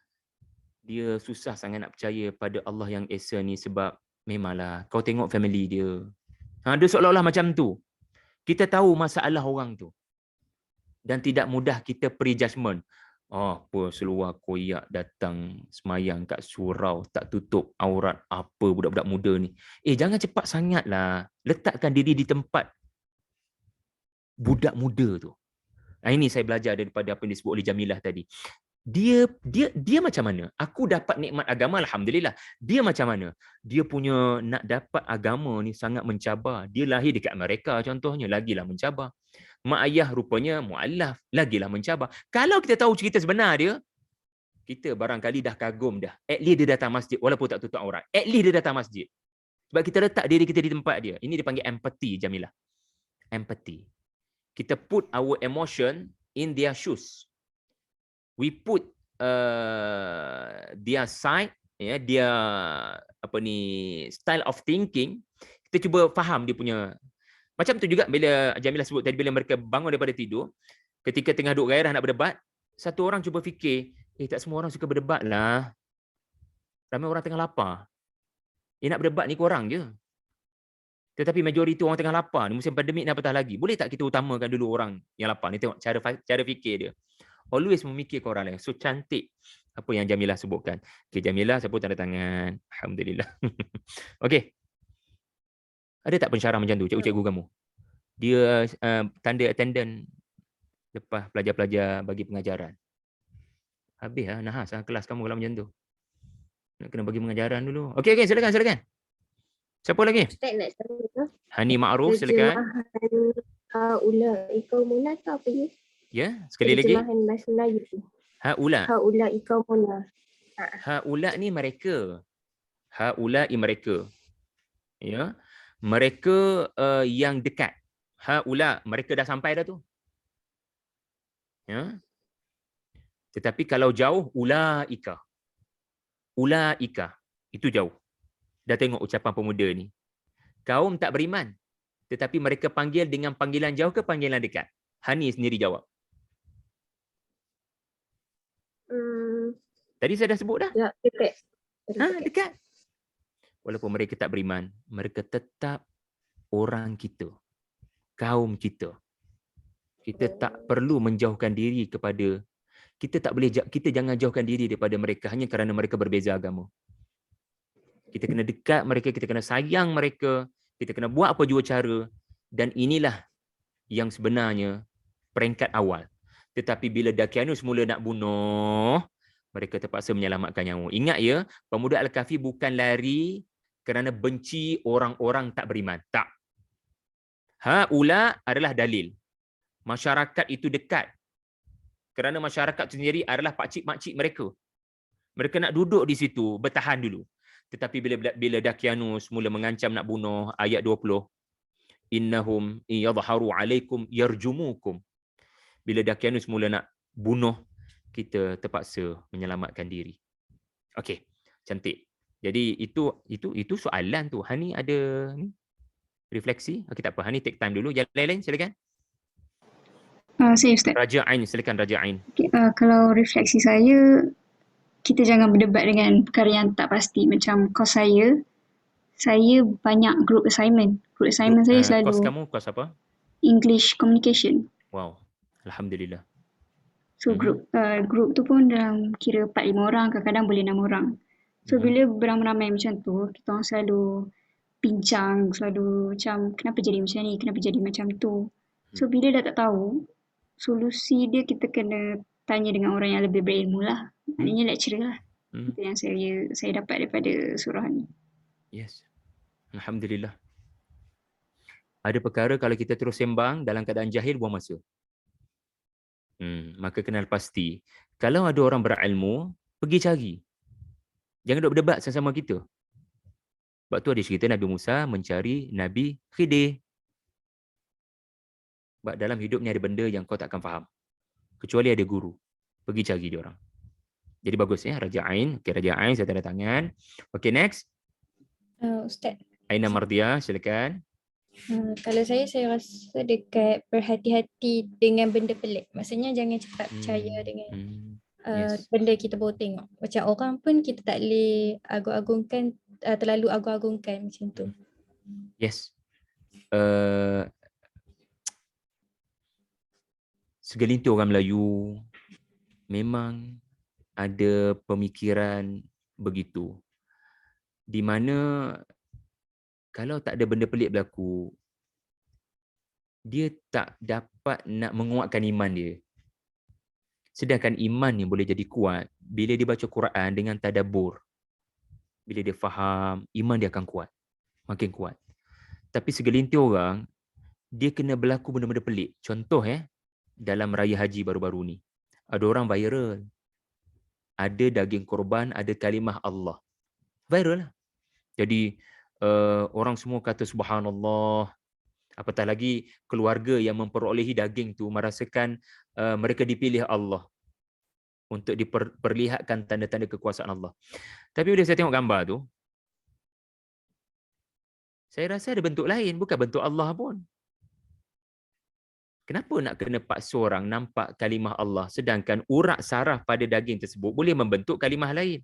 dia susah sangat nak percaya pada Allah yang Esa ni, sebab memanglah kau tengok family dia. Dia seolah-olah macam tu. Kita tahu masalah orang tu. Dan tidak mudah kita pre-judgment. Oh, apa seluar koyak datang semayang kat surau, tak tutup aurat, apa budak-budak muda ni. Jangan cepat sangatlah. Letakkan diri di tempat budak muda tu. Ini saya belajar daripada apa yang disebut oleh Jamilah tadi. Dia macam mana? Aku dapat nikmat agama, alhamdulillah. Dia macam mana? Dia punya nak dapat agama ni sangat mencabar. Dia lahir dekat Amerika contohnya, lagilah mencabar. Mak ayah rupanya mualaf, lagilah mencabar. Kalau kita tahu cerita sebenar dia, kita barangkali dah kagum dah. At least dia datang masjid walaupun tak tutup aurat. At least dia datang masjid. Sebab kita letak diri kita di tempat dia. Ini dipanggil empathy, Jamilah. Empathy. Kita put our emotion in their shoes. We put their side, dia style of thinking. Kita cuba faham dia punya. Macam tu juga bila Jamilah sebut tadi, bila mereka bangun daripada tidur, ketika tengah duk gairah nak berdebat, satu orang cuba fikir, tak semua orang suka berdebat lah. Ramai orang tengah lapar. Nak berdebat ni korang je. Tetapi majoriti orang tengah lapar ni, musim pandemik ni apatah lagi. Boleh tak kita utamakan dulu orang yang lapar ni? Tengok cara fikir dia. Always memikirkan orang lain. So cantik apa yang Jamilah sebutkan. Okay, Jamilah sebut tanda tangan. Alhamdulillah. Okay. Ada tak pensyarah macam tu, cikgu-cikgu kamu? Dia tanda attendant lepas pelajar-pelajar bagi pengajaran. Habis lah, nahas lah kelas kamu kalau macam tu. Nak kena bagi pengajaran dulu. Okay, silakan. Siapa lagi? Ustaz nak tanya. Hani Ma'ruf, silakan. Ulai qaumuna tu apa ya? Ya, sekali lagi. Terjemahan bahasa Melayu tu. Haula qaumuna. Haula ni mereka. Haula mereka. Ya. Mereka yang dekat. Haula, mereka dah sampai dah tu. Ya. Tetapi kalau jauh, ulaika. Ulaika. Itu jauh. Dah tengok ucapan pemuda ni. Kaum tak beriman. Tetapi mereka panggil dengan panggilan jauh ke panggilan dekat? Hani sendiri jawab. Tadi saya dah sebut dah. Ya, dekat. Dekat. Walaupun mereka tak beriman, mereka tetap orang kita. Kaum kita. Kita tak perlu menjauhkan diri kepada, kita jangan jauhkan diri daripada mereka hanya kerana mereka berbeza agama. Kita kena dekat mereka, kita kena sayang mereka, kita kena buat apa jua cara, dan inilah yang sebenarnya peringkat awal. Tetapi bila Dakianus mula nak bunuh, mereka terpaksa menyelamatkan nyawa. Ingat ya, pemuda Al-Kahfi bukan lari kerana benci orang-orang tak beriman. Tak. Haula adalah dalil. Masyarakat itu dekat. Kerana masyarakat sendiri adalah pakcik-makcik mereka. Mereka nak duduk di situ, bertahan dulu. Tetapi bila Dakianus mula mengancam nak bunuh, ayat 20, innahum yadhharu alaikum yarjumukum. Bila Dakianus mula nak bunuh, kita terpaksa menyelamatkan diri. Okey, cantik. Jadi itu soalan tu. Hani ada refleksi? Okey, tak apa. Hani take time dulu. Yang lain silakan. Saya Ustaz. Raja Ain, silakan Raja Ain. Okay, kalau refleksi saya, kita jangan berdebat dengan perkara yang tak pasti. Macam kos saya banyak group assignment. Saya selalu... Kos kamu, kos apa? English Communication. Wow, alhamdulillah. So group tu pun dalam kira 4-5 orang, kadang-kadang boleh 6 orang. So bila beramai-ramai macam tu, kita orang selalu bincang, selalu macam kenapa jadi macam ni, kenapa jadi macam tu. So bila dah tak tahu, solusi dia kita kena tanya dengan orang yang lebih berilmu lah. Maknanya lecturer lah. Itu yang saya dapat daripada surah ni. Yes. Alhamdulillah. Ada perkara kalau kita terus sembang dalam keadaan jahil, buang masa. Maka kenal pasti. Kalau ada orang berilmu, pergi cari. Jangan duduk berdebat sama-sama kita. Sebab tu ada cerita Nabi Musa mencari Nabi Khidir. Sebab dalam hidup ni ada benda yang kau tak akan faham. Kecuali ada guru. Pergi cari dia orang. Jadi bagus ya, Raja Ain. Okey, Raja Ain, saya tanda tangan. Okey, next. Ustaz. Aina Mardia, silakan. Kalau saya rasa dekat berhati-hati dengan benda pelik. Maksudnya jangan cepat percaya dengan benda kita baru tengok. Macam orang pun kita tak boleh agung-agungkan, terlalu agung-agungkan macam tu. Yes. segelintir orang Melayu memang ada pemikiran begitu. Di mana kalau tak ada benda pelik berlaku, dia tak dapat nak menguatkan iman dia. Sedangkan iman ni boleh jadi kuat bila dia baca Quran dengan tadabbur. Bila dia faham, iman dia akan kuat. Makin kuat. Tapi segelintir orang, dia kena berlaku benda-benda pelik. Contoh dalam raya haji baru-baru ni. Ada orang viral. Ada daging korban, ada kalimah Allah. Viral lah. Jadi orang semua kata subhanallah. Apatah lagi keluarga yang memperolehi daging tu merasakan mereka dipilih Allah untuk diperlihatkan tanda-tanda kekuasaan Allah. Tapi bila saya tengok gambar tu, saya rasa ada bentuk lain, bukan bentuk Allah pun. Kenapa nak kena paksa orang nampak kalimah Allah sedangkan urat saraf pada daging tersebut boleh membentuk kalimah lain?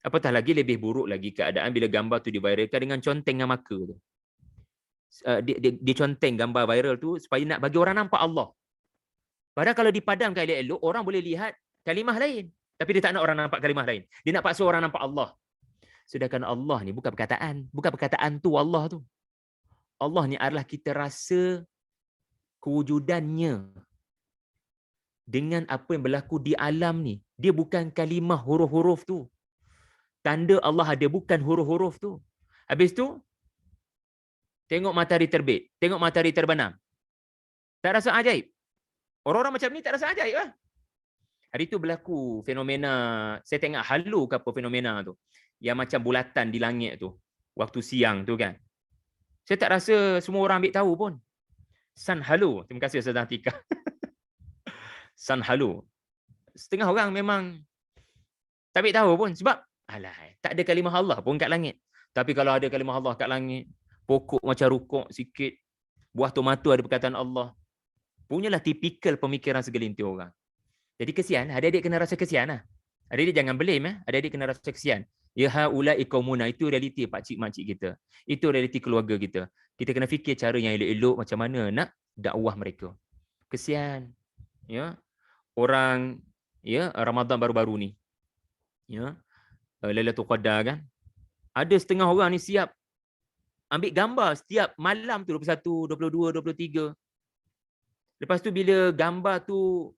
Apatah lagi lebih buruk lagi keadaan bila gambar tu diviralkan dengan contengan maka tu. Dia conteng gambar viral tu supaya nak bagi orang nampak Allah. Padahal kalau dipadamkan elok-elok, orang boleh lihat kalimah lain. Tapi dia tak nak orang nampak kalimah lain. Dia nak paksa orang nampak Allah. Sedangkan Allah ni bukan perkataan. Bukan perkataan tu Allah tu. Allah ni adalah kita rasa kewujudannya dengan apa yang berlaku di alam ni. Dia bukan kalimah huruf-huruf tu. Tanda Allah ada bukan huruf-huruf tu. Habis tu, tengok matahari terbit. Tengok matahari terbenam. Tak rasa ajaib? Orang-orang macam ni tak rasa ajaib lah. Hari tu berlaku fenomena, saya tengok halu ke apa fenomena tu. Yang macam bulatan di langit tu. Waktu siang tu kan. Saya tak rasa semua orang ambil tahu pun. Sun halu. Terima kasih Ustazah Atika. Sun halu. Setengah orang memang tak ambil tahu pun. Sebab tak ada kalimah Allah pun kat langit. Tapi kalau ada kalimah Allah kat langit, pokok macam rukuk sikit, buah tomato ada perkataan Allah. Punyalah tipikal pemikiran segelintir orang. Jadi kesian, adik-adik kena rasa kesian lah. Adik-adik jangan blame adik-adik kena rasa kesian. Ya haulai qaumuna, itu realiti pakcik-makcik kita. Itu realiti keluarga kita. Kita kena fikir cara yang elok-elok macam mana nak dakwah mereka. Kesian. Ya. Orang Ramadan baru-baru ni. Ya. Lailatul Qadar kan. Ada setengah orang ni siap ambil gambar setiap malam tu 21, 22, 23. Lepas tu bila gambar tu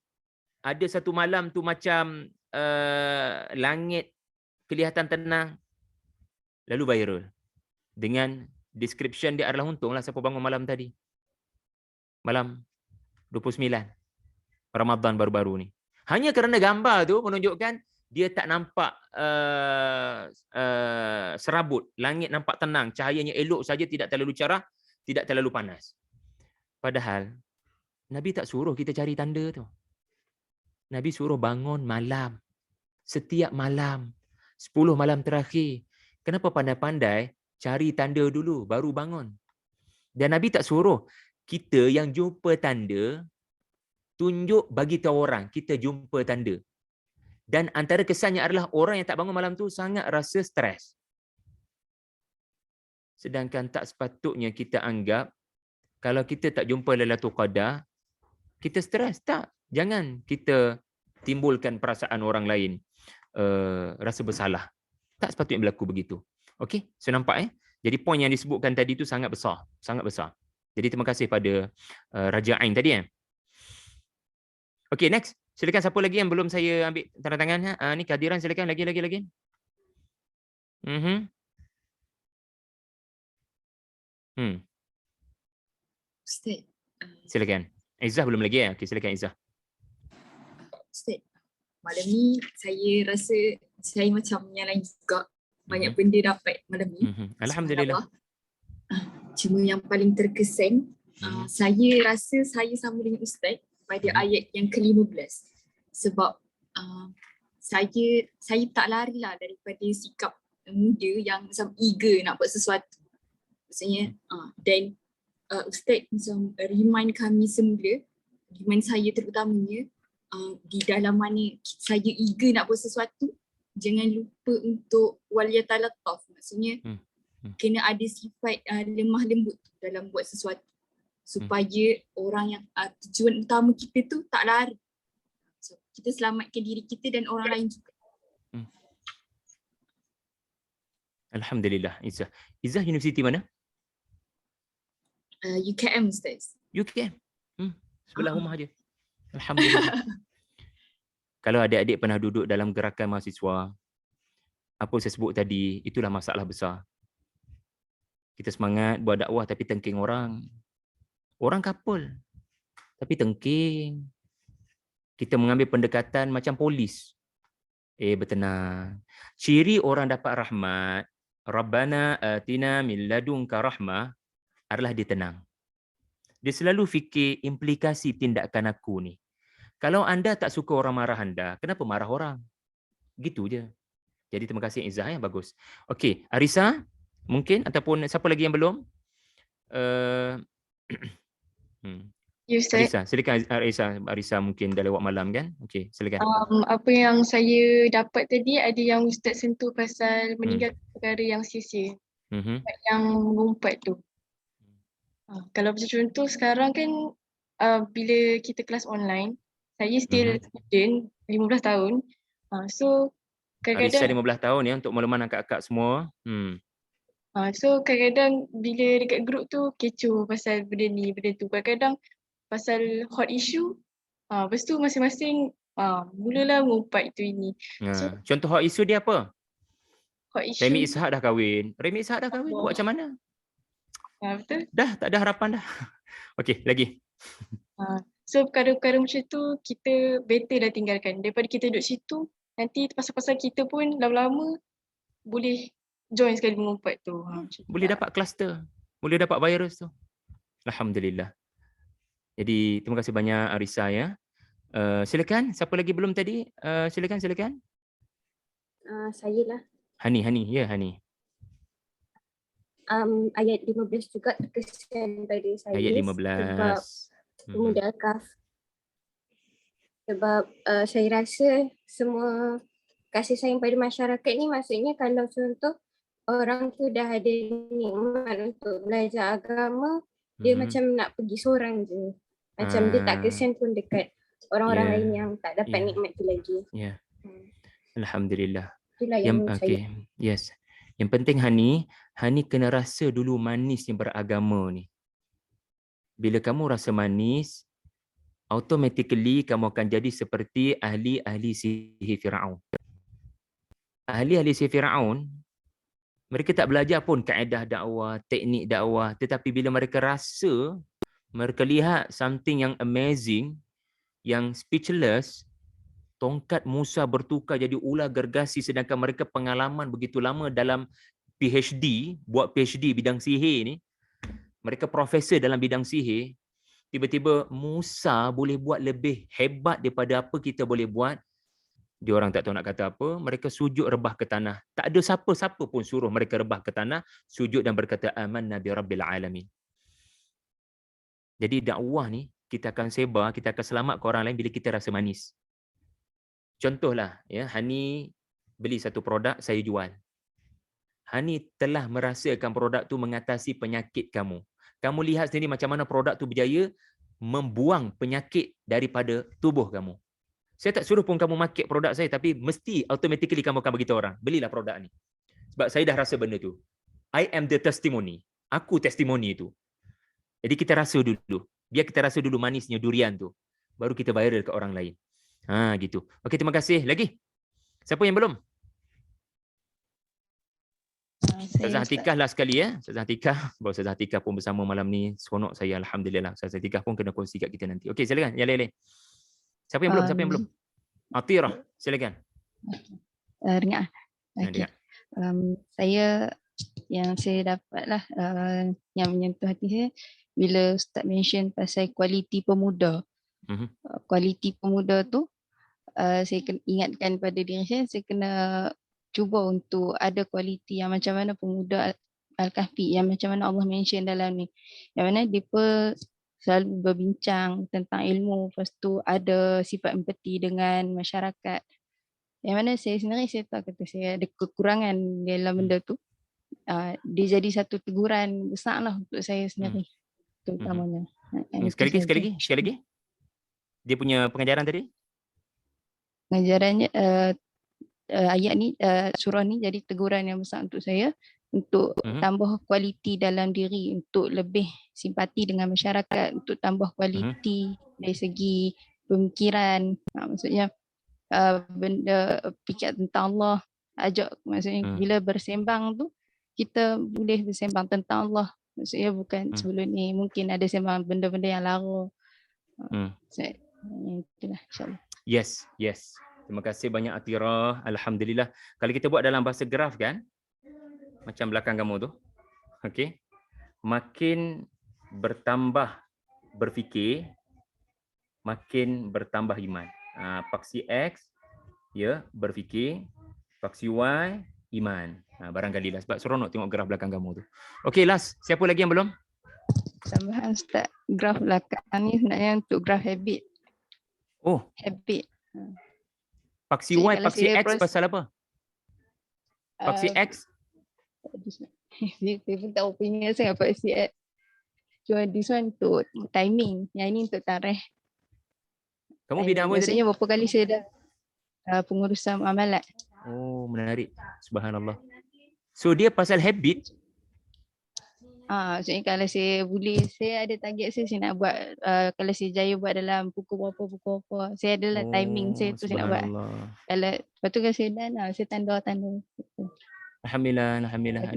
ada satu malam tu macam langit kelihatan tenang, lalu viral dengan description dia adalah untunglah siapa bangun malam tadi. Malam 29 Ramadan baru-baru ni. Hanya kerana gambar tu menunjukkan dia tak nampak serabut, langit nampak tenang, cahayanya elok saja, tidak terlalu cerah, tidak terlalu panas. Padahal Nabi tak suruh kita cari tanda tu. Nabi suruh bangun malam. Setiap malam. 10 malam terakhir. Kenapa pandai-pandai cari tanda dulu baru bangun? Dan Nabi tak suruh kita yang jumpa tanda tunjuk bagi tahu orang kita jumpa tanda. Dan antara kesannya adalah orang yang tak bangun malam tu sangat rasa stres. Sedangkan tak sepatutnya kita anggap kalau kita tak jumpa Lailatul Qadar, kita stres. Tak. Jangan kita timbulkan perasaan orang lain rasa bersalah. Tak sepatutnya berlaku begitu. Okey, so nampak Jadi poin yang disebutkan tadi tu sangat besar, sangat besar. Jadi terima kasih pada Raja Ain tadi Okey, next. Silakan siapa lagi yang belum saya ambil tanda tangan ni kehadiran, silakan lagi. Ustaz. Silakan. Izzah belum lagi Okey, silakan Izzah. Ustaz, malam ni saya rasa saya macam yang lain juga. Banyak benda dapat malam ni. Alhamdulillah. Cuma yang paling terkesan, saya rasa saya sama dengan Ustaz pada ayat yang ke-15. Sebab saya tak larilah daripada sikap muda yang macam eager nak buat sesuatu. Maksudnya, dan Ustaz macam remind kami semula, remind saya terutamanya, di dalam mana saya eager nak buat sesuatu, jangan lupa untuk waliyatalataf. Maksudnya kena ada sifat lemah lembut dalam buat sesuatu. supaya orang yang tujuan utama kita tu tak lari. So, kita selamatkan diri kita dan orang lain juga. Alhamdulillah. Izzah universiti mana? UKM Ustaz. UKM. Sebelah rumah aja. Alhamdulillah. Kalau adik-adik pernah duduk dalam gerakan mahasiswa, apa saya sebut tadi, itulah masalah besar. Kita semangat buat dakwah tapi tengking orang. Orang kapul tapi tengking. Kita mengambil pendekatan macam polis. Bertenang. Ciri orang dapat rahmat, Rabbana atina min ladunka rahmah, adalah dia tenang. Dia selalu fikir implikasi tindakan aku ni. Kalau anda tak suka orang marah anda, kenapa marah orang? Gitu je. Jadi terima kasih Izzah, bagus. Okey, Arisa mungkin ataupun siapa lagi yang belum? Arisa, silakan Arisa mungkin dah lewat malam kan? Okey, silakan. Apa yang saya dapat tadi ada yang Ustaz sentuh pasal meninggalkan perkara yang sia-sia. Yang mengumpat tu. Kalau macam contoh sekarang kan bila kita kelas online, saya still student 15 tahun. So kadang-kadang Arisa 15 tahun ya untuk makluman akak-akak semua. So kadang-kadang bila dekat grup tu kecoh pasal benda ni, benda tu. Kadang-kadang pasal hot issue, lepas tu masing-masing mulalah mengumpat itu ini. So, contoh hot issue dia apa? Hot issue. Remi Ishak dah kahwin. Buat macam mana? Betul. Dah tak ada harapan dah. Okey, lagi. So perkara-perkara macam tu kita better dah tinggalkan. Daripada kita duduk situ, nanti pasal-pasal kita pun lama-lama boleh join sekali mengumpat tu. Boleh dapat kluster. Boleh dapat virus tu. Alhamdulillah. Jadi terima kasih banyak Arisa ya. Silakan, siapa lagi belum tadi? Silakan. Saya lah. Hani. Ya, Hani. Ayat 15 juga terkesan pada saya. Ayat 15. Sebab pemuda Kaf. Sebab saya rasa semua kasih sayang pada masyarakat ni maksudnya kalau contoh orang tu dah ada nikmat untuk belajar agama, dia macam nak pergi seorang je. Macam dia tak kesian pun dekat orang-orang lain yang tak dapat nikmat tu lagi. Alhamdulillah. Itulah yang saya. Yes. Yang penting Hani kena rasa dulu manisnya beragama ni. Bila kamu rasa manis, automatically kamu akan jadi seperti ahli-ahli sihir Firaun. Ahli-ahli sihir Firaun, mereka tak belajar pun kaedah dakwah, teknik dakwah, tetapi bila mereka rasa, mereka lihat something yang amazing, yang speechless, tongkat Musa bertukar jadi ular gergasi sedangkan mereka pengalaman begitu lama dalam buat PhD bidang sihir ni. Mereka profesor dalam bidang sihir. Tiba-tiba Musa boleh buat lebih hebat daripada apa kita boleh buat. Dia orang tak tahu nak kata apa. Mereka sujud rebah ke tanah. Tak ada siapa-siapa pun suruh mereka rebah ke tanah. Sujud dan berkata, amanna bi rabbil alamin. Jadi dakwah ni, kita akan sebar, kita akan selamat ke orang lain bila kita rasa manis. Contohlah, ya, Hani beli satu produk, saya jual. Hani telah merasakan produk tu mengatasi penyakit kamu. Kamu lihat sendiri macam mana produk tu berjaya membuang penyakit daripada tubuh kamu. Saya tak suruh pun kamu market produk saya, tapi mesti automatically kamu akan beritahu orang, belilah produk ni. Sebab saya dah rasa benda tu. I am the testimony. Aku testimoni tu. Jadi kita rasa dulu. Biar kita rasa dulu manisnya durian tu. Baru kita viral ke orang lain. Gitu. Okey, terima kasih. Lagi? Siapa yang belum? Ustazah Atikah lah sekali ya. Ustazah Atikah. Bahawa Ustazah Atikah pun bersama malam ni. Seronok saya. Alhamdulillah. Ustazah Atikah pun kena kongsi kat kita nanti. Okey, silakan. Yang lain-lain. Siapa yang belum? Atirah. Silakan. Ringat. Okay. Saya yang saya dapat lah yang menyentuh hati saya bila Ustaz mention pasal kualiti pemuda. Kualiti pemuda tu saya ingatkan pada diri saya kena cuba untuk ada kualiti yang macam mana pemuda Al-Kahfi, yang macam mana Allah mention dalam ni, yang mana dia selalu berbincang tentang ilmu, lepas tu ada sifat empati dengan masyarakat, yang mana saya sendiri saya tahu kata saya ada kekurangan dalam benda tu. Dia jadi satu teguran besar lah untuk saya sendiri terutamanya. Sekali lagi. Dia punya pengajaran tadi? Pengajarannya ayat ni, surah ni jadi teguran yang besar untuk saya untuk tambah kualiti dalam diri, untuk lebih simpati dengan masyarakat, untuk tambah kualiti dari segi pemikiran. Maksudnya benda fikir tentang Allah, maksudnya bila bersembang tu kita boleh bersembang tentang Allah. Maksudnya bukan sebelum ni mungkin ada sembang benda-benda yang lara. Itulah insya-Allah. Yes. Terima kasih banyak Atirah. Alhamdulillah. Kalau kita buat dalam bahasa graf kan, macam belakang kamu tu. Okey. Makin bertambah berfikir, makin bertambah iman. Paksi X ya berfikir, paksi Y iman. Barangkali lah sebab seronok tengok graf belakang kamu tu. Okey, last. Siapa lagi yang belum? Tambahan Ustaz, graf belakang ni sebenarnya untuk graf habit. Oh, habit. Paksi Y, paksi X pasal apa? Paksi X? Saya pun tak opinion sangat paksi X. Cuma this one untuk timing. Yang ini untuk tarikh. Kamu bidang apa tadi? Maksudnya berapa kali saya dah pengurusan amalat. Oh, menarik. Subhanallah. So dia pasal habit. Maksudnya kalau saya boleh, saya ada target saya nak buat, kalau saya jaya buat dalam pukul berapa, saya adalah timing saya tu saya nak buat. Kalau lepas tu kalau saya dah, saya tanda. Alhamdulillah.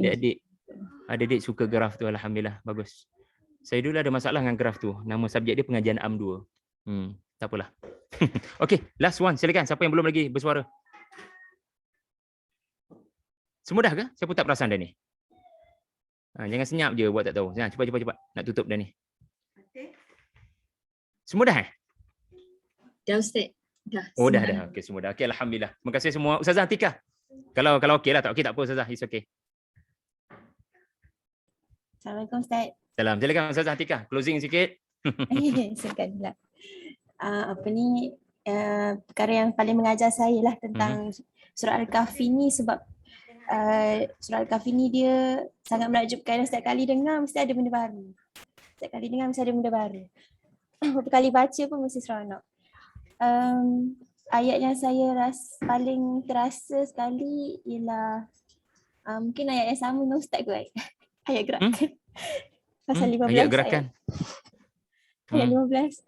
Adik-adik suka graf tu, alhamdulillah, bagus. Saya dulu ada masalah dengan graf tu. Nama subjek dia pengajian AM2. Tak apalah. Okey, last one, silakan. Siapa yang belum lagi bersuara? Semua dah ke? Saya pun tak perasan dah ni. Jangan senyap je buat tak tahu. Cepat. Nak tutup dah ni. Semua dah Dah Ustaz. Dah. Oh dah. Okey, semua dah. Okey, alhamdulillah. Terima kasih semua. Ustazah Atikah. Kalau okey lah, tak okey tak apa Ustazah. It's okay. Assalamualaikum Ustaz. Salam. Silakan Ustazah Atikah. Closing sikit. Silakan pula. Perkara yang paling mengajar saya lah tentang surah Al-Kahfi ni sebab surah Al-Kahfi ni dia sangat menakjubkan. Setiap kali dengar mesti ada benda baru. Beberapa kali baca pun mesti seronok. Ayat yang saya paling terasa sekali ialah mungkin ayat yang sama dengan Ustaz kot. Ayat gerakan. Pasal 15 ayat gerakan. Ayat 15.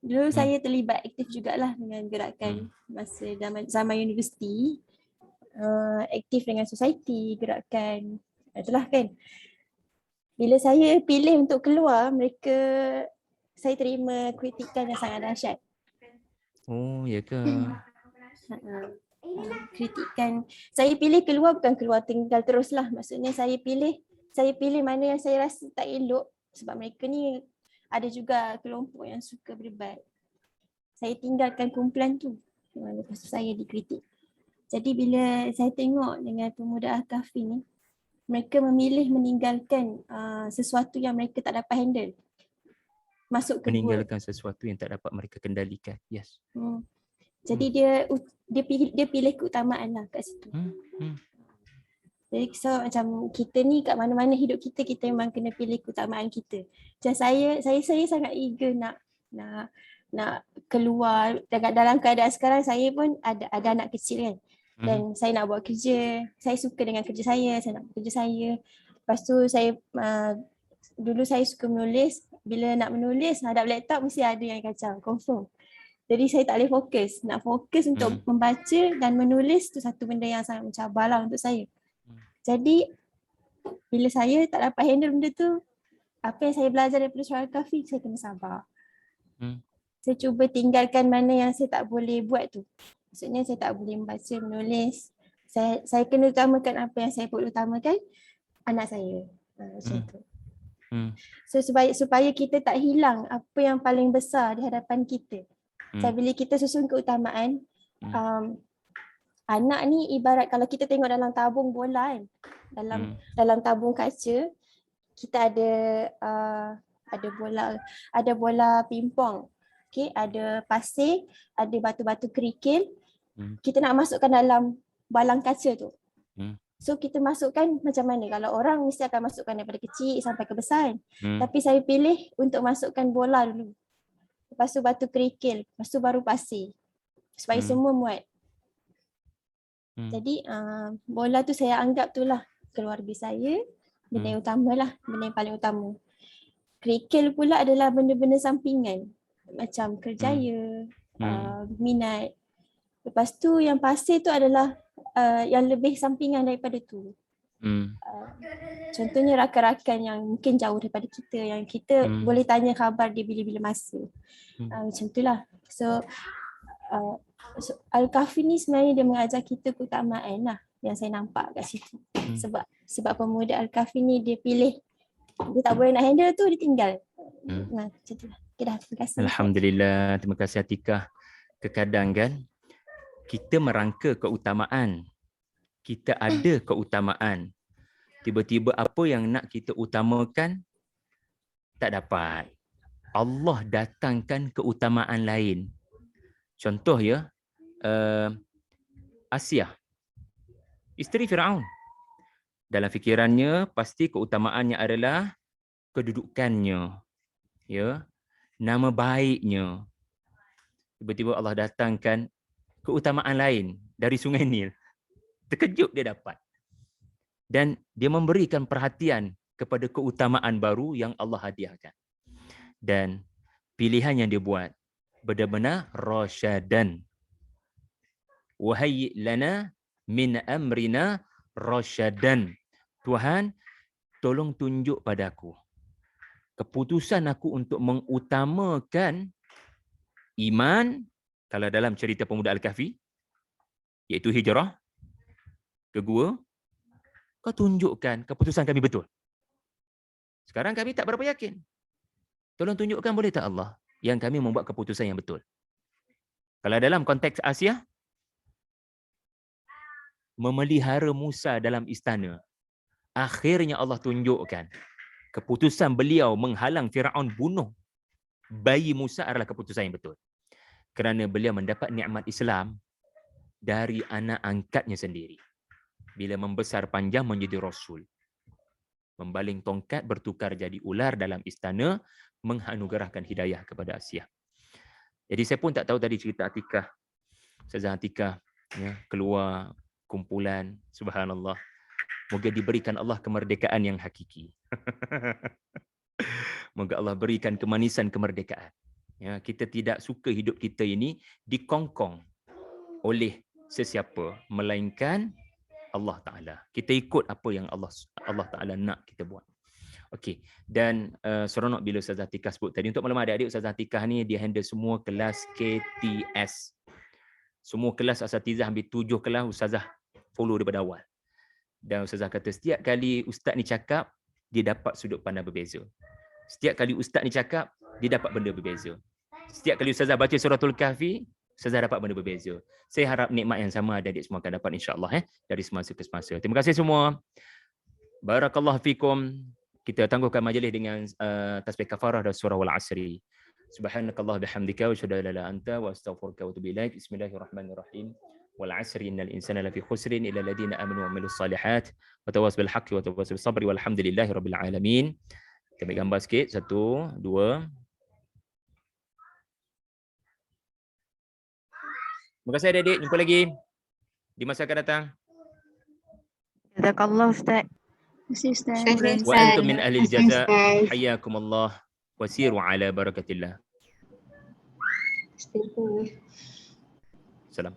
Dulu saya terlibat aktif jugalah dengan gerakan masa zaman universiti. Aktif dengan society, gerakan. Itulah kan. Bila saya pilih untuk keluar, saya terima kritikan yang sangat dahsyat. Oh, ya ke? Kritikan. Saya pilih keluar bukan keluar tinggal teruslah. Maksudnya saya pilih mana yang saya rasa tak elok sebab mereka ni ada juga kelompok yang suka berdebat. Saya tinggalkan kumpulan tu. Lepas tu saya dikritik. Jadi bila saya tengok dengan pemuda Al-Kahfi ni, mereka memilih meninggalkan sesuatu yang mereka tak dapat handle. Masuk ke meninggalkan sesuatu yang tak dapat mereka kendalikan. Yes. Jadi dia pilih keutamaan lah kat situ. Jadi so macam kita ni kat mana-mana hidup kita memang kena pilih keutamaan kita. Macam saya sangat eager nak keluar dalam keadaan sekarang. Saya pun ada anak kecil kan. Dan saya nak buat kerja, saya suka dengan kerja saya nak buat kerja saya. Lepas tu dulu saya suka menulis, bila nak menulis hadap laptop mesti ada yang kacau, confirm. Jadi saya tak boleh fokus, nak fokus untuk membaca dan menulis tu satu benda yang sangat mencabar lah untuk saya. Jadi bila saya tak dapat handle benda tu, apa yang saya belajar daripada surah Al-Kahfi, saya kena sabar. Saya cuba tinggalkan mana yang saya tak boleh buat tu. Maksudnya saya tak boleh membaca, menulis. Saya kena utamakan apa yang saya perlu utamakan, anak saya. Macam tu. So supaya kita tak hilang apa yang paling besar di hadapan kita. Bila kita susun keutamaan, anak ni ibarat kalau kita tengok dalam tabung bola kan. Dalam tabung kaca, kita ada bola pingpong. Okay, ada pasir, ada batu-batu kerikil. Kita nak masukkan dalam balang kaca tu. So kita masukkan macam mana? Kalau orang mesti akan masukkan daripada kecil sampai ke besar. Tapi saya pilih untuk masukkan bola dulu. Lepas tu batu kerikil, lepas tu baru pasir. Supaya semua muat. Jadi bola tu saya anggap tu lah keluarga saya. Benda yang utama lah, benda yang paling utama. Kerikil pula adalah benda-benda sampingan. Macam kerjaya, minat. Lepas tu yang pasir tu adalah yang lebih sampingan daripada tu. Contohnya rakan-rakan yang mungkin jauh daripada kita, yang kita boleh tanya khabar dia bila-bila masa. Macam tu lah. So Al-Kahfi ni sebenarnya dia mengajar kita keutamaan lah yang saya nampak kat situ. Sebab pemuda Al-Kahfi ni dia pilih, dia tak boleh nak handle tu, dia tinggal. Macam tu lah. Okay dah, terima kasih. Alhamdulillah, terima kasih Atikah. Kadang kan kita merangka keutamaan. Kita ada keutamaan. Tiba-tiba apa yang nak kita utamakan tak dapat. Allah datangkan keutamaan lain. Contoh ya, Asia, isteri Firaun. Dalam fikirannya pasti keutamaannya adalah kedudukannya, ya, nama baiknya. Tiba-tiba Allah datangkan keutamaan lain dari Sungai Nil. Terkejut dia dapat. Dan dia memberikan perhatian kepada keutamaan baru yang Allah hadiahkan. Dan pilihan yang dia buat benar-benar rasyadan. Wahayyi lana min amrina rasyadan. Tuhan, tolong tunjuk padaku keputusan aku untuk mengutamakan iman, kalau dalam cerita pemuda Al-Kahfi, iaitu hijrah ke gua, kau tunjukkan keputusan kami betul. Sekarang kami tak berapa yakin. Tolong tunjukkan boleh tak Allah yang kami membuat keputusan yang betul. Kalau dalam konteks Asia, memelihara Musa dalam istana. Akhirnya Allah tunjukkan keputusan beliau menghalang Firaun bunuh bayi Musa adalah keputusan yang betul. Kerana beliau mendapat nikmat Islam dari anak angkatnya sendiri. Bila membesar panjang menjadi Rasul. Membaling tongkat bertukar jadi ular dalam istana, menganugerahkan hidayah kepada Asia. Jadi saya pun tak tahu tadi cerita Atikah. Ustazah Atikah ya, keluar kumpulan, subhanallah. Moga diberikan Allah kemerdekaan yang hakiki. Moga Allah berikan kemanisan kemerdekaan. Ya, kita tidak suka hidup kita ini dikongkong oleh sesiapa, melainkan Allah Ta'ala. Kita ikut apa yang Allah Ta'ala nak kita buat. Okey, dan seronok bila Ustazah Atikah sebut tadi. Untuk maklumat adik-adik, Ustazah Atikah ni dia handle semua kelas KTS. Semua kelas asatizah, ambil 7 kelas, Ustazah follow daripada awal. Dan Ustazah kata setiap kali Ustaz ni cakap, dia dapat sudut pandang berbeza. Setiap kali Ustaz ni cakap, dia dapat benda berbeza. Setiap kali Ustazah baca suratul Kahfi, Ustazah dapat benda berbeza. Saya harap nikmat yang sama adik-adik semua akan dapat insya-Allah dari semasa ke semasa. Terima kasih semua. Barakallahu fikum. Kita tangguhkan majlis dengan tasbih kafarah dan surah wal asri. Subhanakallah bihamdika wa asyhadu an la ilaha illa anta wa astaghfiruka wa atubu ilaik. Bismillahirrahmanirrahim. Wal asri innal insana lafi khusrin illa alladziina aamanu wa 'amilus shalihat wa tawassaw bil haqqi wa tawassaw bis sabri walhamdulillahi rabbil alamin. Kita ambil gambar sikit. 1 2. Terima kasih adik-adik. Jumpa lagi di masa akan datang. Jazakallah Ustaz. Terima kasih Ustaz. Wa antum min ahli al-jaza. Hayyakumullah wa siru ala barakatillah. Salam.